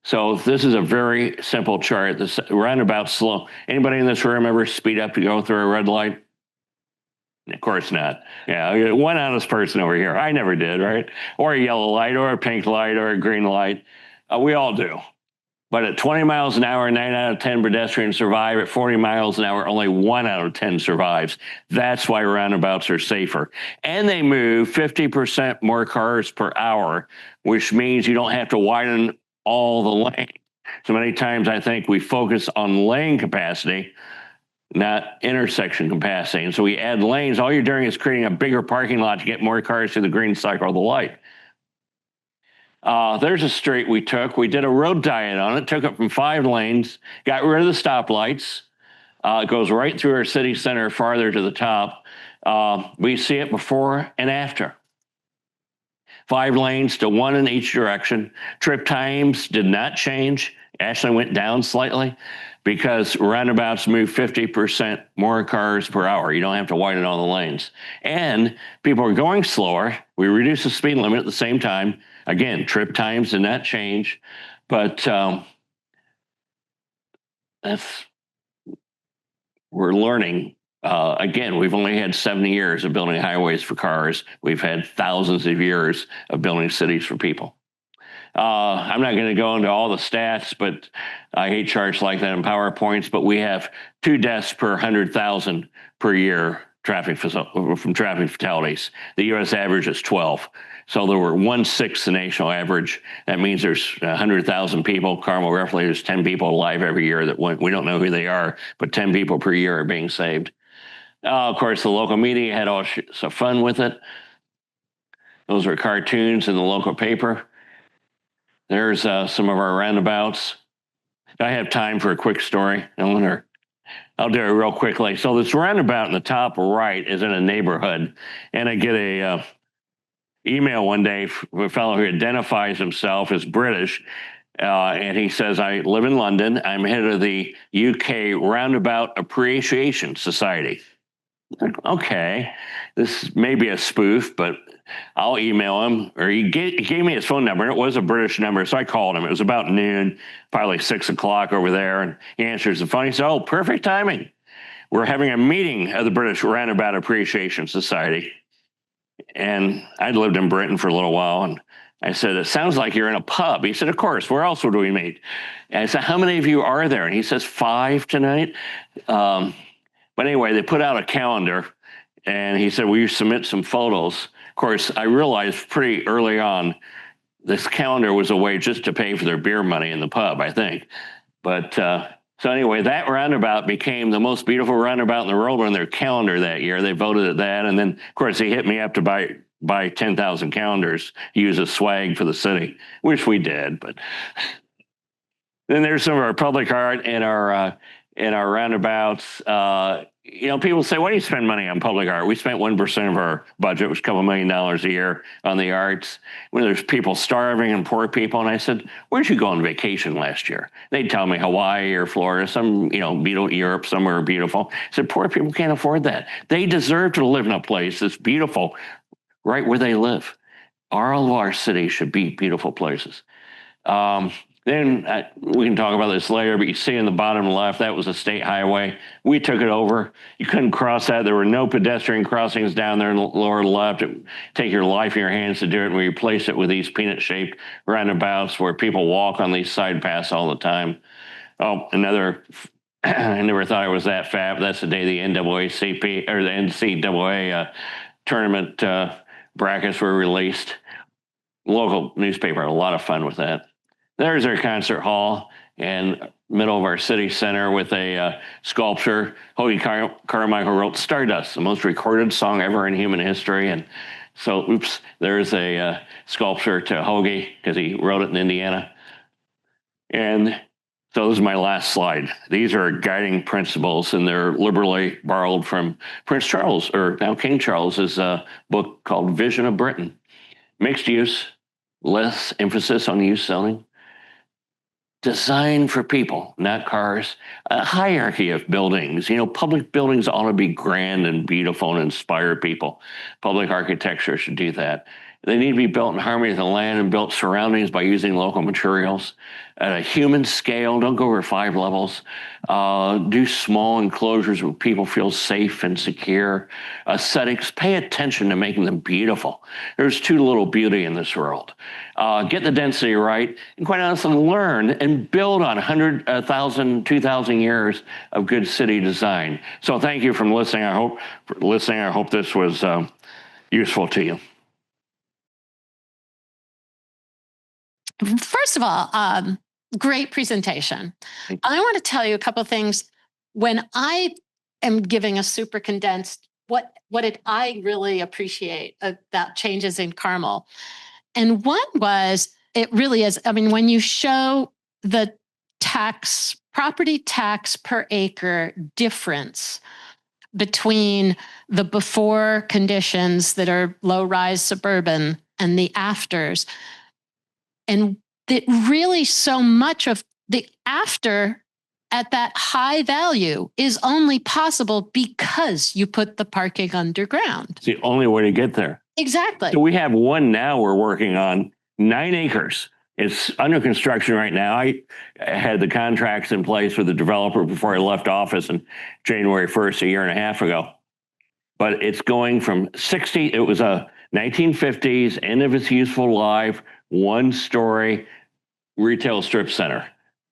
So this is a very simple chart. The roundabout slow. Anybody in this room ever speed up to go through a red light? Of course not. Yeah, one honest person over here. I never did, right? Or a yellow light, or a pink light, or a green light. We all do. But at 20 miles an hour, 9 out of 10 pedestrians survive. At 40 miles an hour, only 1 out of 10 survives. That's why roundabouts are safer. And they move 50% more cars per hour, which means you don't have to widen all the lane. So many times I think we focus on lane capacity, not intersection capacity. And so we add lanes. All you're doing is creating a bigger parking lot to get more cars through the green cycle of the light. There's a street we took. We did a road diet on it, took it from 5 lanes, got rid of the stoplights. It goes right through our city center farther to the top. We see it before and after. 5 lanes to 1 in each direction. Trip times did not change. Actually went down slightly because roundabouts move 50% more cars per hour. You don't have to widen all the lanes. And people are going slower. We reduce the speed limit at the same time. Again, trip times did not change, but we're learning. Again, we've only had 70 years of building highways for cars. We've had thousands of years of building cities for people. I'm not going to go into all the stats, but I hate charts like that in PowerPoints, but we have 2 deaths per 100,000 per year from traffic fatalities. The U.S. average is 12. So there were 1/6 the national average. That means there's 100,000 people. Carmel, roughly, there's 10 people alive every year that we don't know who they are, but 10 people per year are being saved. Of course, the local media had all so fun with it. Those are cartoons in the local paper. There's some of our roundabouts. I have time for a quick story, Eleanor. I'll do it real quickly. So this roundabout in the top right is in a neighborhood, and I get a email one day from a fellow who identifies himself as British, and he says, I live in London. I'm head of the UK Roundabout Appreciation Society. Okay, this may be a spoof, but I'll email him. Or he gave me his phone number, and it was a British number, so I called him. It was about noon, probably 6 o'clock over there, and he answers the phone. He said, oh, perfect timing. We're having a meeting of the British Roundabout Appreciation Society. And I'd lived in Britain for a little while, and I said, it sounds like you're in a pub. He said, of course, where else would we meet? And I said, how many of you are there? And he says, 5 tonight. But anyway, they put out a calendar, and he said, will you submit some photos? Of course, I realized pretty early on this calendar was a way just to pay for their beer money in the pub, I think. But so anyway, that roundabout became the most beautiful roundabout in the world on their calendar that year. They voted at that. And then, of course, he hit me up to buy 10,000 calendars, use as swag for the city, which we did. But then there's some of our public art and our roundabouts. People say, why do you spend money on public art? We spent 1% of our budget, which is a couple $1 million a year, on the arts. When there's people starving and poor people, and I said, where'd you go on vacation last year? They'd tell me Hawaii or Florida, some, beautiful Europe, somewhere beautiful. I said, poor people can't afford that. They deserve to live in a place that's beautiful right where they live. All of our cities should be beautiful places. Then we can talk about this later, but you see in the bottom left, that was a state highway. We took it over. You couldn't cross that. There were no pedestrian crossings down there in the lower left. It would take your life in your hands to do it. And we replaced it with these peanut-shaped roundabouts where people walk on these side paths all the time. Oh, another, I never thought it was that fab. That's the day the NAACP or the NCAA tournament brackets were released. Local newspaper had a lot of fun with that. There's our concert hall in middle of our city center with a sculpture. Hoagie Carmichael wrote Stardust, the most recorded song ever in human history. And so, oops, there's a sculpture to Hoagie because he wrote it in Indiana. And so this is my last slide. These are guiding principles, and they're liberally borrowed from Prince Charles, or now King Charles's book called Vision of Britain. Mixed use, less emphasis on use zoning. Design for people, not cars. A hierarchy of buildings. Public buildings ought to be grand and beautiful and inspire people. Public architecture should do that. They need to be built in harmony with the land and built surroundings by using local materials. At a human scale, don't go over 5 levels. Do small enclosures where people feel safe and secure. Aesthetics, pay attention to making them beautiful. There's too little beauty in this world. Get the density right, and quite honestly, learn and build on 100, 1,000, 2,000 years of good city design. So thank you for listening. I hope this was useful to you. First of all, great presentation. I want to tell you a couple of things. When I am giving a super condensed, what did I really appreciate about changes in Carmel? And one was, it really is, when you show the property tax per acre difference between the before conditions that are low-rise suburban and the afters, and that really so much of the after at that high value is only possible because you put the parking underground. It's the only way to get there. Exactly. So we have one now we're working on, 9 acres. It's under construction right now. I had the contracts in place with the developer before I left office on January 1st, a year and a half ago. But it's going from 60, it was a 1950s, end of its useful life, 1-story retail strip center.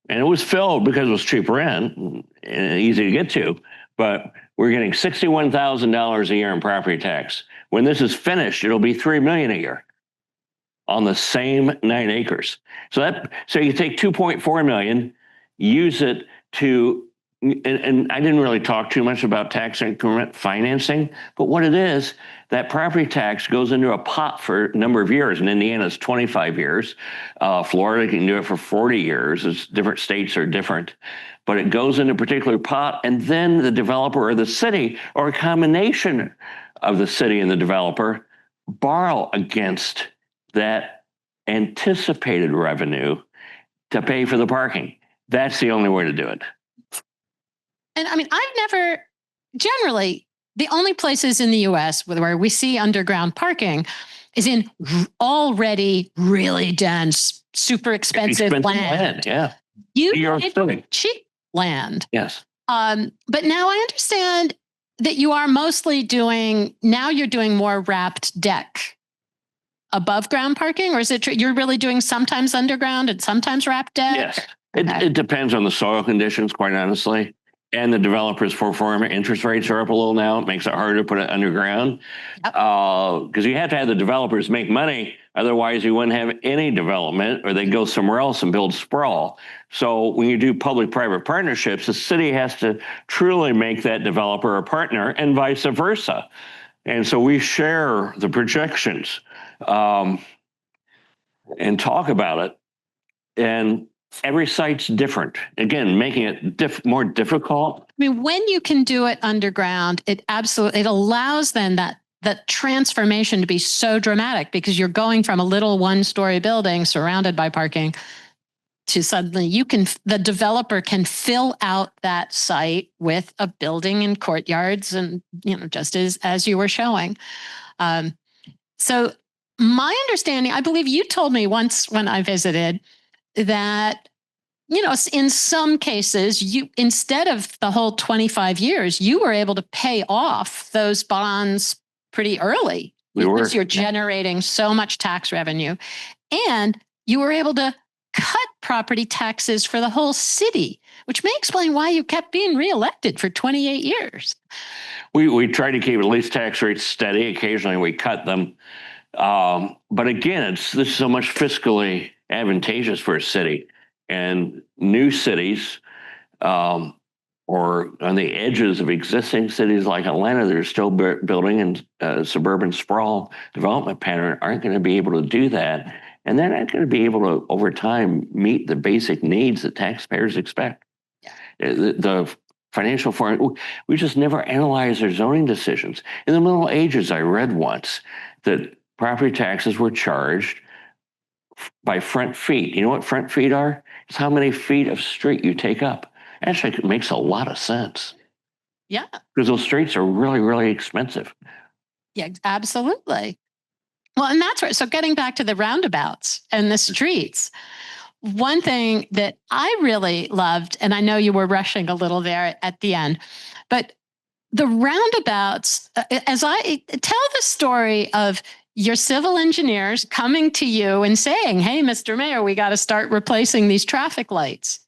And it was filled because it was cheap rent and easy to get to. But we're getting $61,000 a year in property tax. When this is finished, it'll be $3 million a year on the same 9 acres. So you take $2.4 million, use it to, and I didn't really talk too much about tax increment financing, but what it is, that property tax goes into a pot for a number of years. In Indiana, it's 25 years. Florida can do it for 40 years. Different states are different. But it goes in a particular pot, and then the developer or the city, or a combination of the city and the developer, borrow against that anticipated revenue to pay for the parking. That's the only way to do it. And generally, the only places in the US where we see underground parking is in already really dense, super expensive land. Yeah. You need cheap land. Yes. But now I understand that you are mostly you're doing more wrapped deck above ground parking, or is it you're really doing sometimes underground and sometimes wrapped deck? Yes. It depends on the soil conditions, quite honestly. And the developers' pro forma interest rates are up a little now. It makes it harder to put it underground. Because you have to have the developers make money. Otherwise, you wouldn't have any development, or they'd go somewhere else and build sprawl. So when you do public-private partnerships, the city has to truly make that developer a partner, and vice versa. And so we share the projections and talk about it. And every site's different. Again, making it more difficult. When you can do it underground, it allows then that transformation to be so dramatic, because you're going from a little 1-story building surrounded by parking to suddenly the developer can fill out that site with a building and courtyards and, just as you were showing. So my understanding, I believe you told me once when I visited, that, in some cases, instead of the whole 25 years, you were able to pay off those bonds pretty early because you're generating so much tax revenue. And you were able to cut property taxes for the whole city, which may explain why you kept being reelected for 28 years. We try to keep at least tax rates steady. Occasionally we cut them. But again, this is so much fiscally advantageous for a city. And new cities, or on the edges of existing cities like Atlanta that are still building in suburban sprawl development pattern, aren't going to be able to do that. And they're not going to be able to, over time, meet the basic needs that taxpayers expect. Yeah. The financial forum, we just never analyze their zoning decisions. In the Middle Ages, I read once that property taxes were charged by front feet. You know what front feet are? It's how many feet of street you take up. Actually, it makes a lot of sense. Yeah. Because those streets are really, really expensive. Yeah, absolutely. Well, and that's right. So getting back to the roundabouts and the streets, one thing that I really loved, and I know you were rushing a little there at the end, but the roundabouts, as I tell the story of your civil engineers coming to you and saying, hey, Mr. Mayor, we got to start replacing these traffic lights.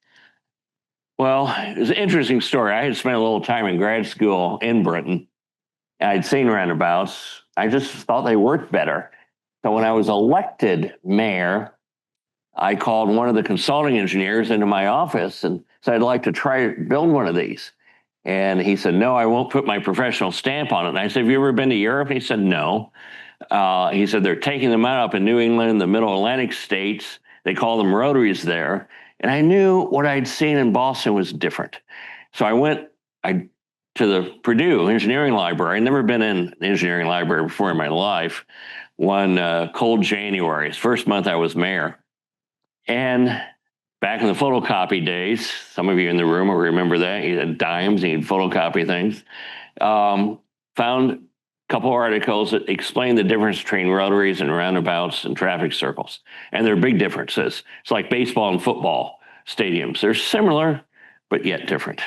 Well, it's an interesting story. I had spent a little time in grad school in Britain. I'd seen roundabouts. I just thought they worked better. So when I was elected mayor, I called one of the consulting engineers into my office and said, I'd like to try to build one of these. And he said, no, I won't put my professional stamp on it. And I said, have you ever been to Europe? And he said, no. He said, they're taking them out up in New England, the middle Atlantic states. They call them rotaries there. And I knew what I'd seen in Boston was different. So I went to the Purdue Engineering Library. I'd never been in an engineering library before in my life. One cold January, first month I was mayor. And back in the photocopy days, some of you in the room will remember that. You had dimes and you'd photocopy things. Found a couple articles that explain the difference between rotaries and roundabouts and traffic circles. And there are big differences. It's like baseball and football stadiums. They're similar, but yet different.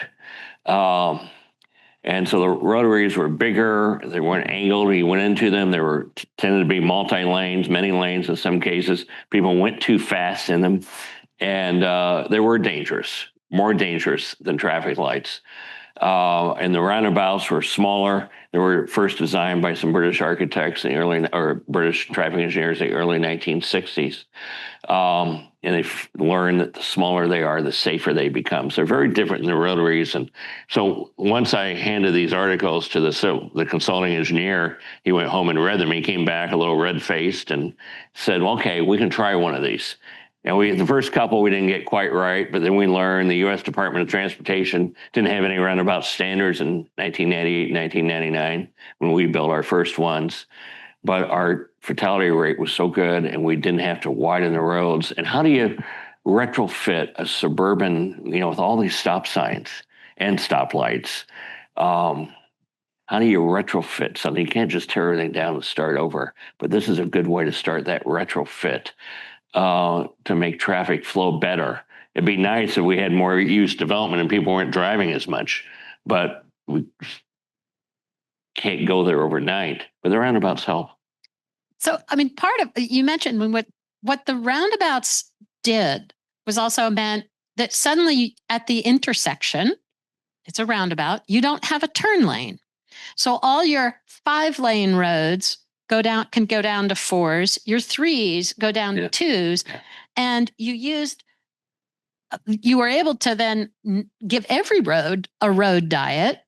And so the rotaries were bigger. They weren't angled. You went into them. They were tended to be multi-lanes, many lanes in some cases. People went too fast in them. And they were dangerous, more dangerous than traffic lights. And the roundabouts were smaller. They were first designed by some British architects in the early, or British traffic engineers in the early 1960s. And they've learned that the smaller they are, the safer they become. So they're very different than the rotaries. And so once I handed these articles to the consulting engineer, he went home and read them. He came back a little red-faced and said, well, okay, we can try one of these. And the first couple we didn't get quite right, but then we learned the U.S. Department of Transportation didn't have any roundabout standards in 1998, 1999 when we built our first ones. But our fatality rate was so good and we didn't have to widen the roads. And how do you retrofit a suburban, with all these stop signs and stoplights? How do you retrofit something? You can't just tear everything down and start over. But this is a good way to start that retrofit. To make traffic flow better. It'd be nice if we had more use development and people weren't driving as much, but we can't go there overnight. But the roundabouts help. So, part of, you mentioned what the roundabouts did was also meant that suddenly at the intersection, it's a roundabout, you don't have a turn lane. So all your 5-lane roads can go down to 4s, your 3s go down to 2s, and you were able to then give every road a road diet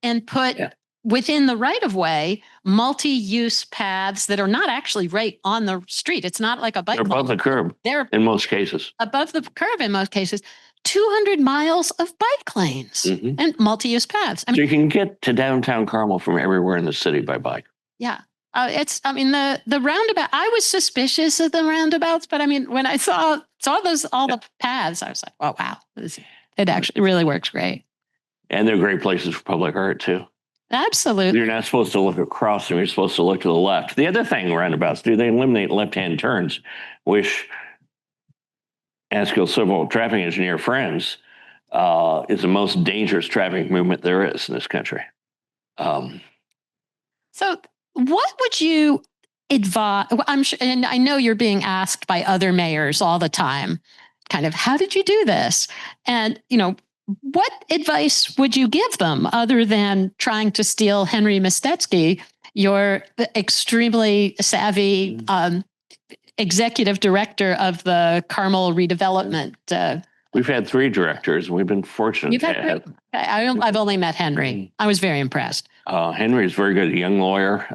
and put within the right of way multi-use paths that are not actually right on the street. It's not like a bike. They're above the curb. They're in most cases. Above the curb in most cases. 200 miles of bike lanes and multi-use paths. So you can get to downtown Carmel from everywhere in the city by bike. Yeah. The roundabout, I was suspicious of the roundabouts, but when I saw the paths, I was like, oh, wow, it actually really works great. And they're great places for public art too. Absolutely. You're not supposed to look across them. You're supposed to look to the left. The other thing roundabouts do, they eliminate left-hand turns, which Askill civil traffic engineer friends, is the most dangerous traffic movement there is in this country. So what would you advise? I'm sure, and I know you're being asked by other mayors all the time, kind of, how did you do this? And, what advice would you give them other than trying to steal Henry Mistetsky, your extremely savvy executive director of the Carmel redevelopment? We've had 3 directors. We've been fortunate to have. I've only met Henry. I was very impressed. Henry is very good, a young lawyer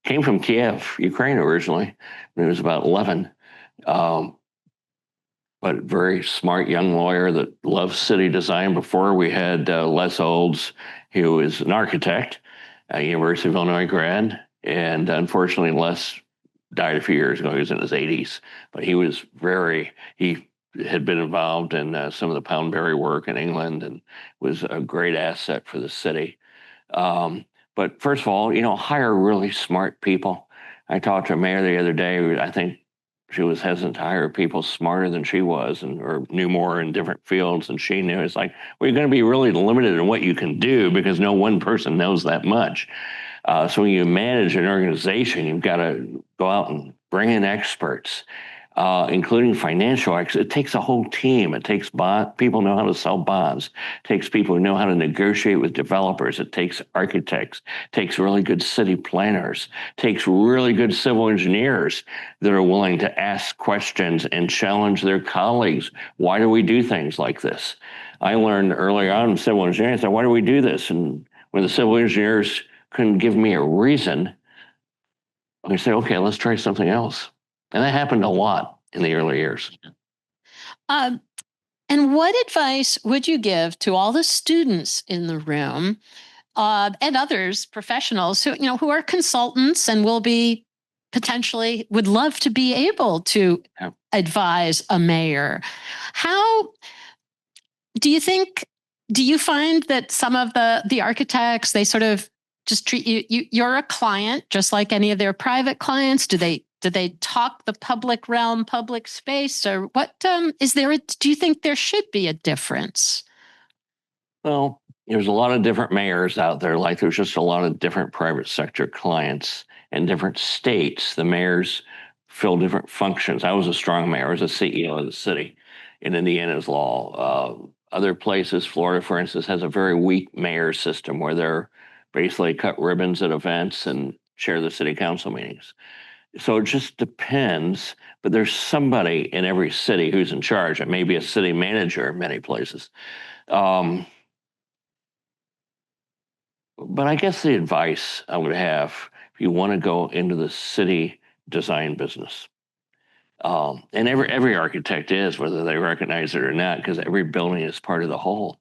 came from Kiev, Ukraine originally, when he was about 11. But very smart young lawyer that loves city design. Before we had Les Olds, who is an architect, a University of Illinois grad, and unfortunately Les died a few years ago. He was in his 80s, but he had been involved in some of the Poundbury work in England and was a great asset for the city. But first of all, hire really smart people. I talked to a mayor the other day. I think she was hesitant to hire people smarter than she was or knew more in different fields than she knew. It's like, well, you're going to be really limited in what you can do because no one person knows that much. So when you manage an organization, you've got to go out and bring in experts, including financial experts. It takes a whole team. It takes people who know how to sell bonds. It takes people who know how to negotiate with developers. It takes architects. It takes really good city planners. It takes really good civil engineers that are willing to ask questions and challenge their colleagues. Why do we do things like this? I learned early on in civil engineering, I said, why do we do this? And when the civil engineers couldn't give me a reason, I say, okay, let's try something else. And that happened a lot in the early years. And what advice would you give to all the students in the room and others, professionals who are consultants and will be potentially would love to be able to advise a mayor? How do you find that some of the architects, they sort of just treat you're a client just like any of their private clients? Do they talk the public realm, public space, or what? Do you think there should be a difference? Well, there's a lot of different mayors out there. Like there's just a lot of different private sector clients in different states. The mayors fill different functions. I was a strong mayor. I was a CEO of the city in Indiana's law. Other places, Florida, for instance, has a very weak mayor system where they're basically cut ribbons at events and chair the city council meetings. So it just depends, but there's somebody in every city who's in charge. It may be a city manager in many places. But I guess the advice I would have, if you want to go into the city design business, and every architect is, whether they recognize it or not, because every building is part of the whole.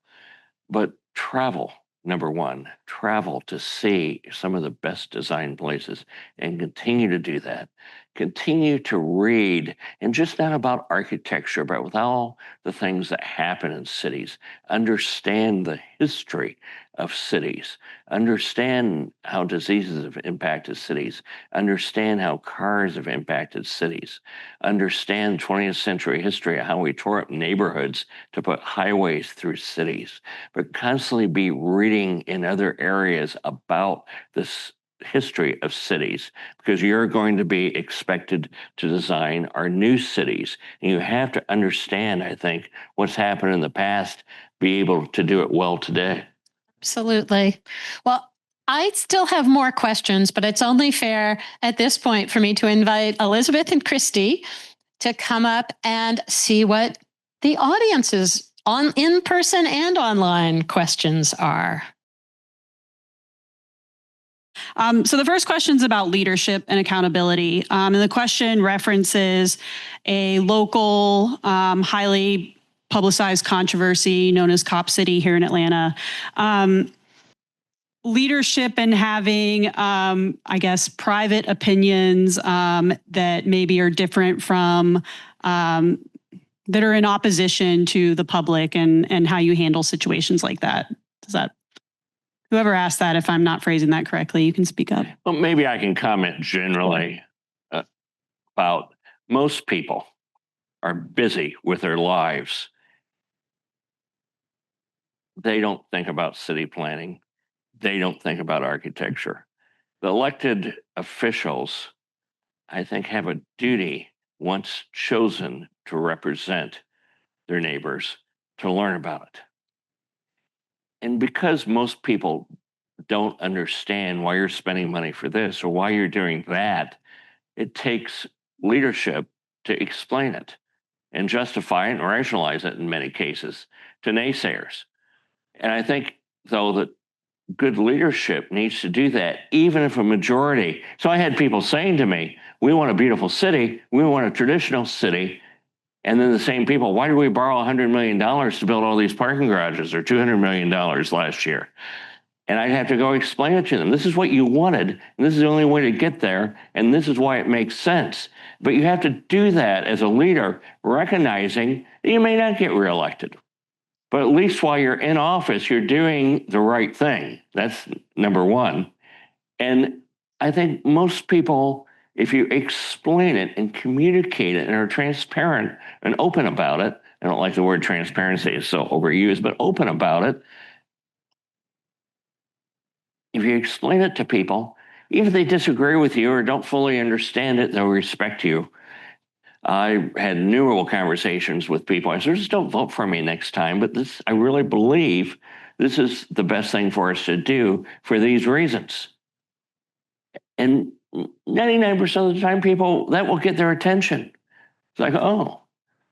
But travel, number one, travel to see some of the best design places and continue to do that. Continue to read, and just not about architecture, but with all the things that happen in cities. Understand the history of cities. Understand how diseases have impacted cities. Understand how cars have impacted cities. Understand 20th century history of how we tore up neighborhoods to put highways through cities. But constantly be reading in other areas about this history of cities, because you're going to be expected to design our new cities. And you have to understand, I think, what's happened in the past, be able to do it well today. Absolutely. Well, I still have more questions, but it's only fair at this point for me to invite Elizabeth and Christy to come up and see what the audience's in person and online questions are. So the first question is about leadership and accountability. And the question references a local, highly publicized controversy known as Cop City here in Atlanta. Leadership and having, I guess, private opinions that maybe are different from, that are in opposition to the public, and how you handle situations like that. Does that? Whoever asked that, if I'm not phrasing that correctly, you can speak up. Well, maybe I can comment generally about most people are busy with their lives, they don't think about city planning. They don't think about architecture. The elected officials, I think, have a duty, once chosen to represent their neighbors, to learn about it. And because most people don't understand why you're spending money for this or why you're doing that, it takes leadership to explain it and justify it and rationalize it in many cases to naysayers. And I think, though, that good leadership needs to do that, even if a majority. So I had people saying to me, we want a beautiful city, we want a traditional city. And then the same people, why did we borrow $100 million to build all these parking garages, or $200 million last year? And I'd have to go explain it to them. This is what you wanted, and this is the only way to get there, and this is why it makes sense. But you have to do that as a leader, recognizing that you may not get reelected. But at least while you're in office, you're doing the right thing. That's number one. And I think most people, if you explain it and communicate it and are transparent and open about it, I don't like the word transparency, it's so overused, but open about it. If you explain it to people, even if they disagree with you or don't fully understand it, they'll respect you. I had innumerable conversations with people. I said, just don't vote for me next time, but this, I really believe this is the best thing for us to do for these reasons. And 99% of the time, people, that will get their attention. It's like, oh,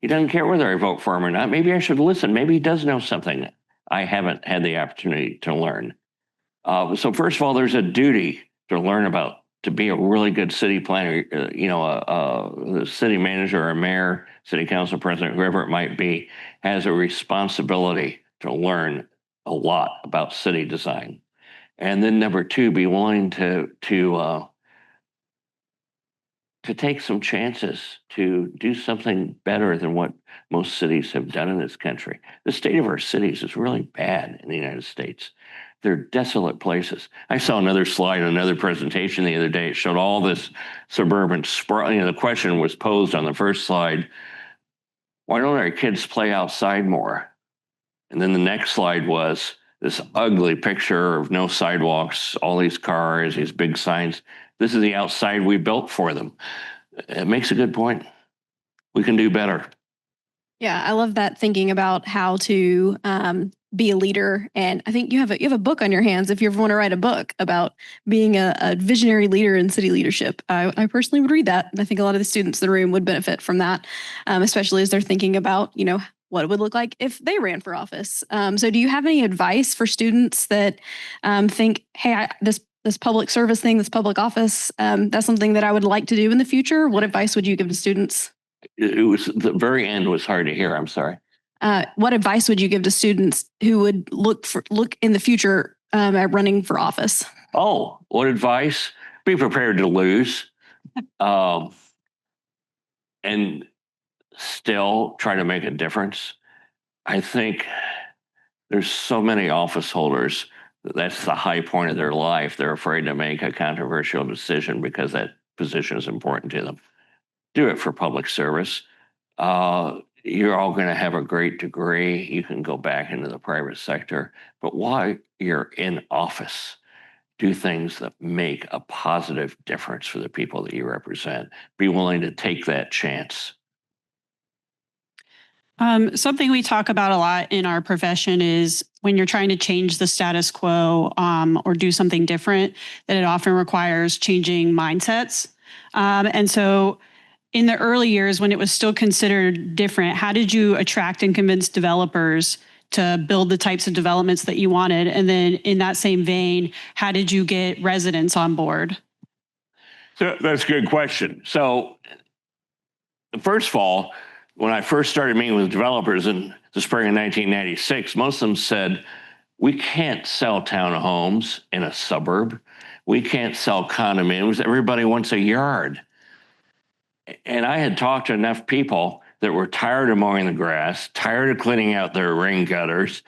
he doesn't care whether I vote for him or not. Maybe I should listen. Maybe he does know something I haven't had the opportunity to learn. So first of all, there's a duty to learn about, to be a really good city planner, the city manager or mayor, city council president, whoever it might be, has a responsibility to learn a lot about city design. And then number two, be willing to take some chances to do something better than what most cities have done in this country. The state of our cities is really bad in the United States. They're desolate places. I saw another slide, another presentation the other day. It showed all this suburban sprawl. The question was posed on the first slide, why don't our kids play outside more? And then the next slide was this ugly picture of no sidewalks, all these cars, these big signs. This is the outside we built for them. It makes a good point. We can do better. Yeah, I love that, thinking about how to be a leader. And I think you have a book on your hands if you ever want to write a book about being a visionary leader in city leadership. I personally would read that. And I think a lot of the students in the room would benefit from that, especially as they're thinking about, what it would look like if they ran for office. So do you have any advice for students that think, hey, this public service thing, this public office, that's something that I would like to do in the future? What advice would you give to students? It was, the very end was hard to hear. I'm sorry. What advice would you give to students who would look in the future at running for office? Oh, what advice? Be prepared to lose, and still try to make a difference. I think there's so many office holders, that's the high point of their life. They're afraid to make a controversial decision because that position is important to them. Do it for public service. You're all going to have a great degree. You can go back into the private sector, but while you're in office, do things that make a positive difference for the people that you represent. Be willing to take that chance. Something we talk about a lot in our profession is when you're trying to change the status quo or do something different, that it often requires changing mindsets. And so in the early years when it was still considered different, how did you attract and convince developers to build the types of developments that you wanted? And then in that same vein, how did you get residents on board? So that's a good question. So first of all, when I first started meeting with developers in the spring of 1996, most of them said, we can't sell townhomes in a suburb. We can't sell condominiums. Everybody wants a yard. And I had talked to enough people that were tired of mowing the grass, tired of cleaning out their rain gutters,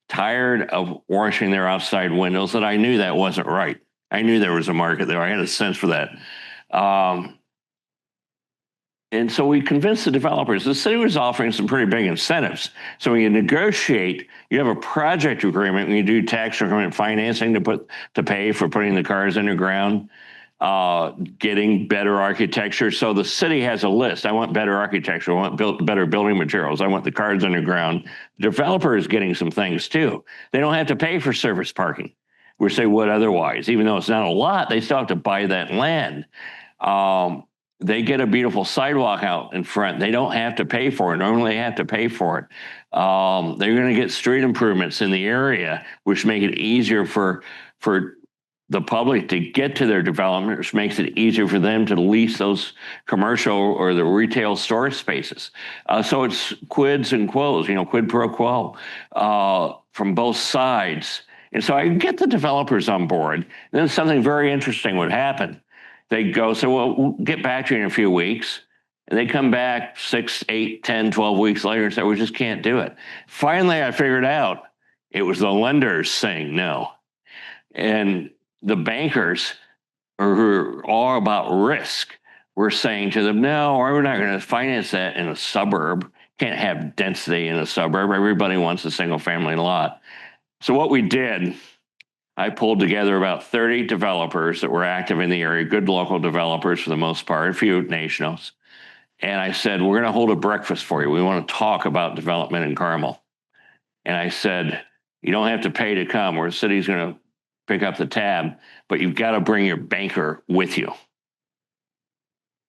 tired of washing their outside windows, that I knew that wasn't right. I knew there was a market there. I had a sense for that. And so we convinced the developers. The city was offering some pretty big incentives. So when you negotiate, you have a project agreement when you do tax increment financing to pay for putting the cars underground, getting better architecture. So the city has a list. I want better architecture. I want better building materials. I want the cars underground. The developer is getting some things too. They don't have to pay for surface parking. We say what otherwise, even though it's not a lot, they still have to buy that land. They get a beautiful sidewalk out in front. They don't have to pay for it. Normally they have to pay for it. They're going to get street improvements in the area, which make it easier for the public to get to their development, which makes it easier for them to lease those commercial or the retail storage spaces. So it's quids and quos, quid pro quo from both sides. And so I get the developers on board. And then something very interesting would happen. They go, so we'll get back to you in a few weeks. And they come back 6, 8, 10, 12 weeks later and say, we just can't do it. Finally, I figured out it was the lenders saying no. And the bankers, who are all about risk, were saying to them, no, we're not going to finance that in a suburb. Can't have density in a suburb. Everybody wants a single family lot. So what we did, I pulled together about 30 developers that were active in the area, good local developers for the most part, a few nationals. And I said, we're going to hold a breakfast for you. We want to talk about development in Carmel. And I said, you don't have to pay to come, or the city's going to pick up the tab, but you've got to bring your banker with you.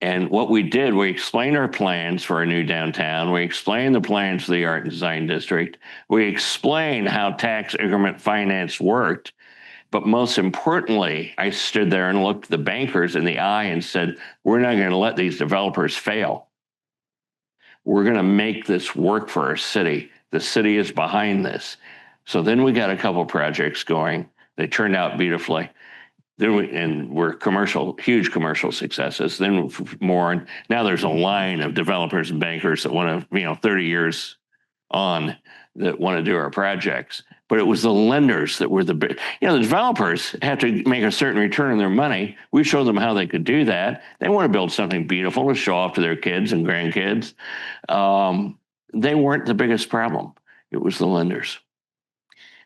And what we did, we explained our plans for a new downtown. We explained the plans for the art and design district. We explained how tax increment finance worked. But most importantly, I stood there and looked the bankers in the eye and said, we're not going to let these developers fail. We're going to make this work for our city. The city is behind this. So then we got a couple projects going. They turned out beautifully. And we're huge commercial successes. Then more, and now there's a line of developers and bankers that want to, 30 years on, that want to do our projects. But it was the lenders that were the big, the developers have to make a certain return on their money. We showed them how they could do that. They want to build something beautiful to show off to their kids and grandkids. They weren't the biggest problem. It was the lenders.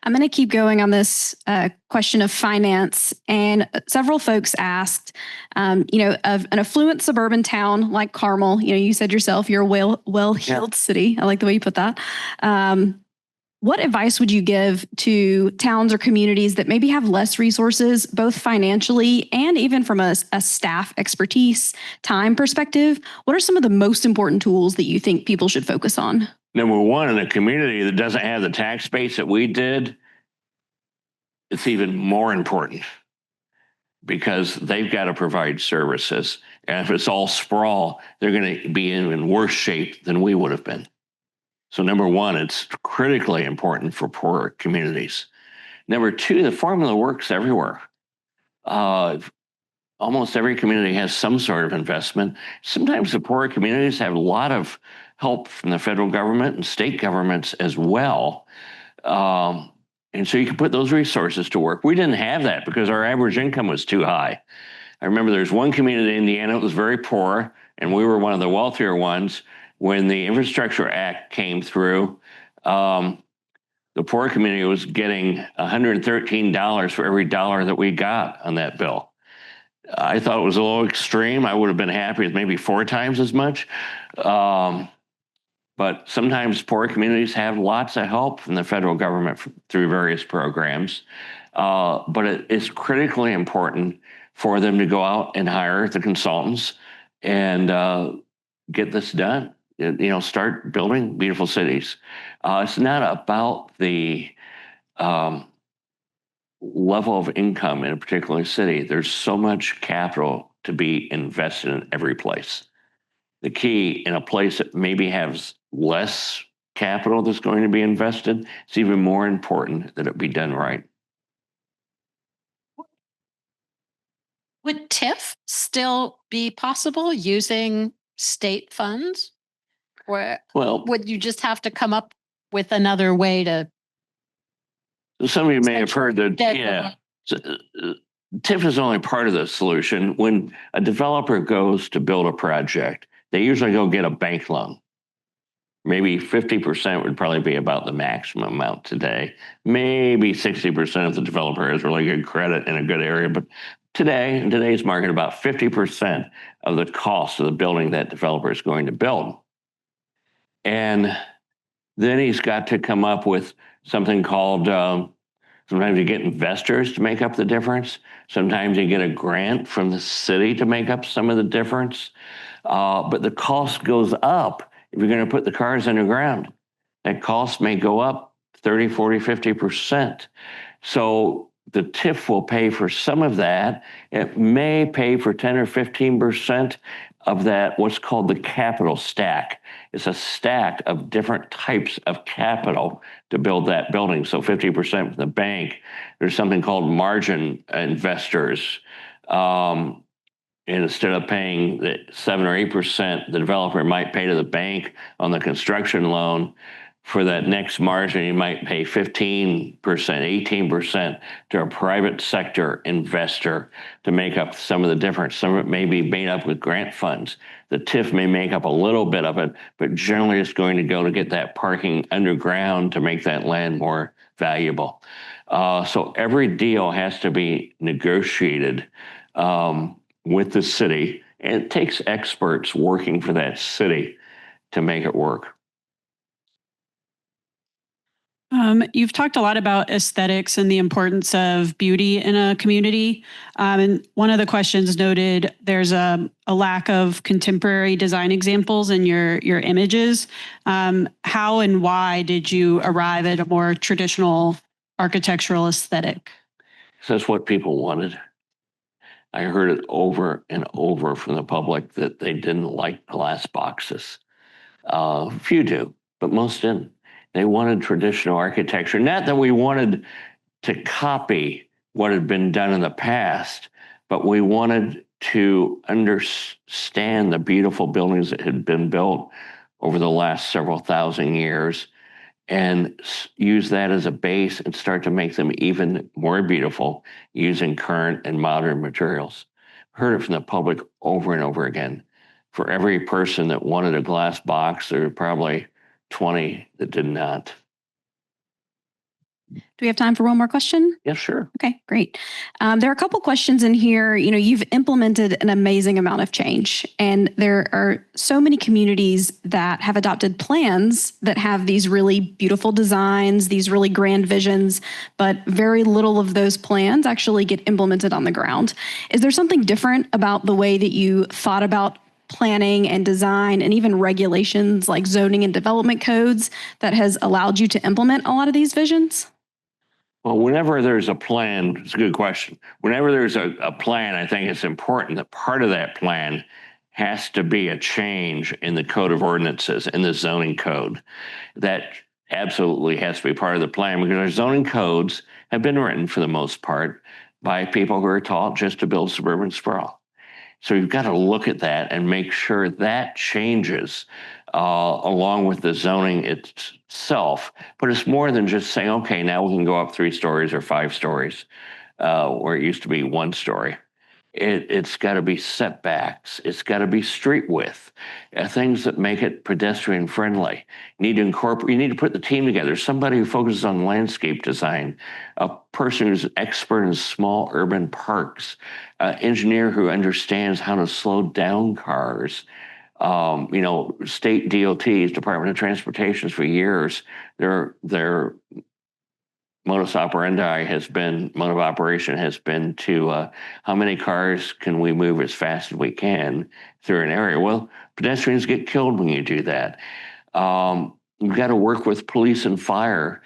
I'm going to keep going on this question of finance. And several folks asked, of an affluent suburban town like Carmel, you said yourself, you're a well-heeled city. I like the way you put that. What advice would you give to towns or communities that maybe have less resources, both financially and even from a staff expertise, time perspective? What are some of the most important tools that you think people should focus on? Number one, in a community that doesn't have the tax base that we did, it's even more important because they've got to provide services. And if it's all sprawl, they're going to be in worse shape than we would have been. So number one, it's critically important for poor communities. Number two, the formula works everywhere. Almost every community has some sort of investment. Sometimes the poorer communities have a lot of help from the federal government and state governments as well. And so you can put those resources to work. We didn't have that because our average income was too high. I remember there's one community in Indiana that was very poor, and we were one of the wealthier ones. When the Infrastructure Act came through, the poor community was getting $113 for every dollar that we got on that bill. I thought it was a little extreme. I would have been happy with maybe 4 times as much. But sometimes poor communities have lots of help from the federal government through various programs. But it's critically important for them to go out and hire the consultants and get this done. Start building beautiful cities. It's not about the level of income in a particular city. There's so much capital to be invested in every place. The key in a place that maybe has less capital that's going to be invested, it's even more important that it be done right. Would TIF still be possible using state funds? Or would you just have to come up with another way to? Some of you may have heard that, TIF is only part of the solution. When a developer goes to build a project, they usually go get a bank loan. Maybe 50% would probably be about the maximum amount today. Maybe 60% if the developer has really good credit in a good area. But today, in today's market, about 50% of the cost of the building that developer is going to build. And then he's got to come up with something called, sometimes you get investors to make up the difference. Sometimes you get a grant from the city to make up some of the difference. But the cost goes up if you're going to put the cars underground. That cost may go up 30, 40, 50%. So the TIF will pay for some of that. It may pay for 10 or 15% of that, what's called the capital stack. It's a stack of different types of capital to build that building. So 50% from the bank. There's something called margin investors. And instead of paying the 7 or 8%, the developer might pay to the bank on the construction loan. For that next margin, you might pay 15%, 18% to a private sector investor to make up some of the difference. Some of it may be made up with grant funds. The TIF may make up a little bit of it, but generally it's going to go to get that parking underground to make that land more valuable. So every deal has to be negotiated with the city, and it takes experts working for that city to make it work. You've talked a lot about aesthetics and the importance of beauty in a community. And one of the questions noted there's a lack of contemporary design examples in your images. How and why did you arrive at a more traditional architectural aesthetic? So that's what people wanted. I heard it over and over from the public that they didn't like glass boxes. Few do, but most didn't. They wanted traditional architecture. Not that we wanted to copy what had been done in the past, but we wanted to understand the beautiful buildings that had been built over the last several thousand years and use that as a base and start to make them even more beautiful using current and modern materials. Heard it from the public over and over again. For every person that wanted a glass box, there were probably 20 that did not. Do we have time for one more question? Yeah, sure. Okay, great. There are a couple questions in here. You know, you've implemented an amazing amount of change, and there are so many communities that have adopted plans that have these really beautiful designs, these really grand visions, but very little of those plans actually get implemented on the ground. Is there something different about the way that you thought about planning and design and even regulations like zoning and development codes that has allowed you to implement a lot of these visions? Well, whenever there's a plan, it's a good question. Whenever there's a plan, I think it's important that part of that plan has to be a change in the code of ordinances, in the zoning code. That absolutely has to be part of the plan because our zoning codes have been written for the most part by people who are taught just to build suburban sprawl. So you've got to look at that and make sure that changes along with the zoning itself. But it's more than just saying, okay, now we can go up 3 stories or 5 stories, where it used to be 1 story. It's got to be setbacks. It's got to be street width, things that make it pedestrian friendly. You need to put the team together. Somebody who focuses on landscape design, a person who's an expert in small urban parks, an engineer who understands how to slow down cars. State DOTs, Department of Transportation, for years, their modus operation has been to how many cars can we move as fast as we can through an area? Well, pedestrians get killed when you do that. You've got to work with police and fire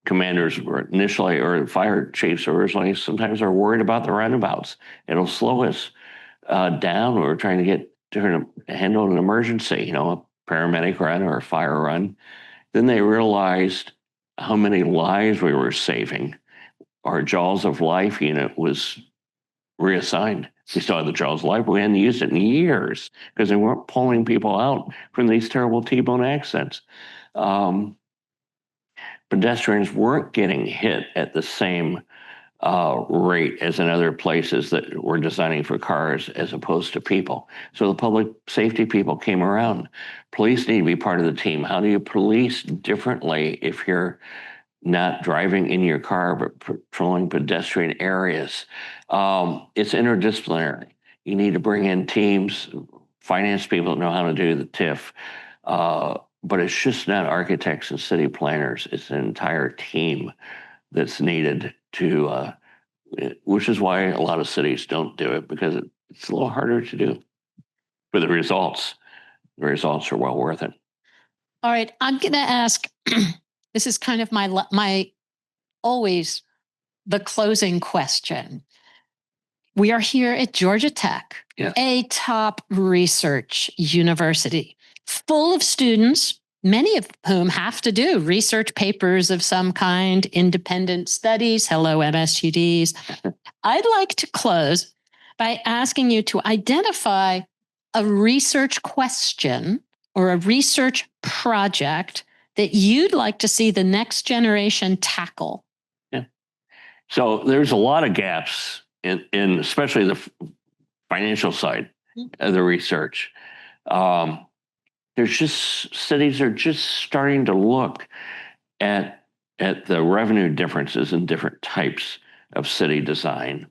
commanders initially, or fire chiefs originally, sometimes are worried about the roundabouts. It'll slow us down. We're trying to handle an emergency, a paramedic run or a fire run. Then they realized how many lives we were saving. Our Jaws of Life unit was reassigned. We still had the Jaws of Life, but we hadn't used it in years because they weren't pulling people out from these terrible T-bone accidents. Pedestrians weren't getting hit at the same rate as in other places that were designing for cars as opposed to people. So the public safety people came around. Police need to be part of the team. How do you police differently if you're not driving in your car, but patrolling pedestrian areas? It's interdisciplinary. You need to bring in teams, finance people that know how to do the TIF. But it's just not architects and city planners. It's an entire team that's needed to, which is why a lot of cities don't do it, because it's a little harder to do. But the results are well worth it. All right, I'm going to ask, this is kind of my always the closing question. We are here at Georgia Tech, a top research university, full of students, many of whom have to do research papers of some kind, independent studies. Hello, MSUDs. I'd like to close by asking you to identify a research question or a research project that you'd like to see the next generation tackle. Yeah. So there's a lot of gaps in especially the financial side of the research. There's just, cities are just starting to look at the revenue differences in different types of city design.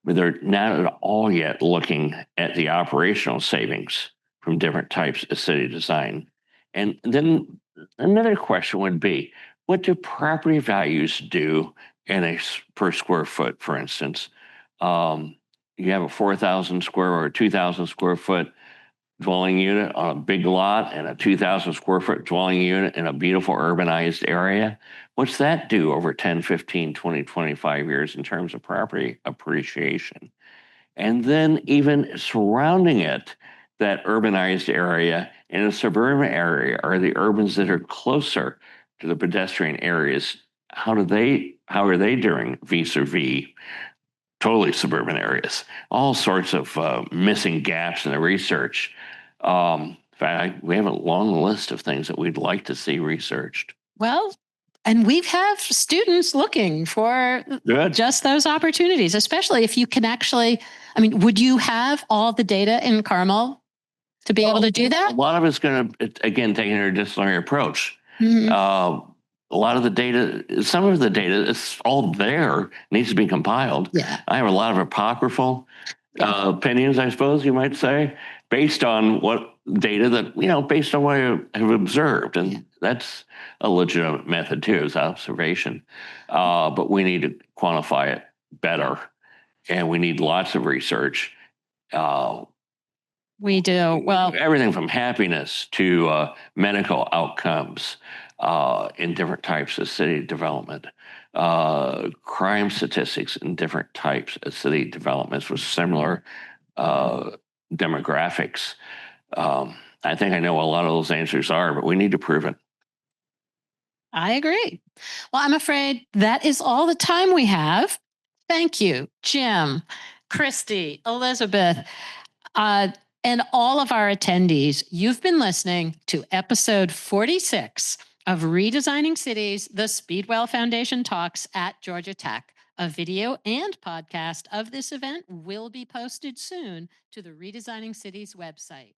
But they're not at all yet looking at the operational savings from different types of city design. And then another question would be, what do property values do in a per square foot, for instance? You have a 4,000 square or a 2,000 square foot dwelling unit on a big lot and a 2,000 square foot dwelling unit in a beautiful urbanized area. What's that do over 10, 15, 20, 25 years in terms of property appreciation? And then even surrounding it, that urbanized area in a suburban area, are the urbans that are closer to the pedestrian areas, how are they doing vis-a-vis totally suburban areas? All sorts of missing gaps in the research. In fact, we have a long list of things that we'd like to see researched. Well, and we have students looking for just those opportunities, especially if you can actually, I mean, would you have all the data in Carmel to be able to do that? A lot of it's going to, again, take an interdisciplinary approach. A lot of the data, some of the data, it's all there, needs to be compiled. Yeah. I have a lot of apocryphal opinions, I suppose you might say, based on what data that, based on what I have observed. And that's a legitimate method too, is observation. But we need to quantify it better. And we need lots of research. We do. Well, everything from happiness to medical outcomes in different types of city development, crime statistics in different types of city developments with similar demographics. I think I know what a lot of those answers are, but we need to prove it. I agree. Well, I'm afraid that is all the time we have. Thank you, Jim, Christy, Elizabeth, and all of our attendees. You've been listening to episode 46 of Redesigning Cities, the Speedwell Foundation Talks at Georgia Tech. A video and podcast of this event will be posted soon to the Redesigning Cities website.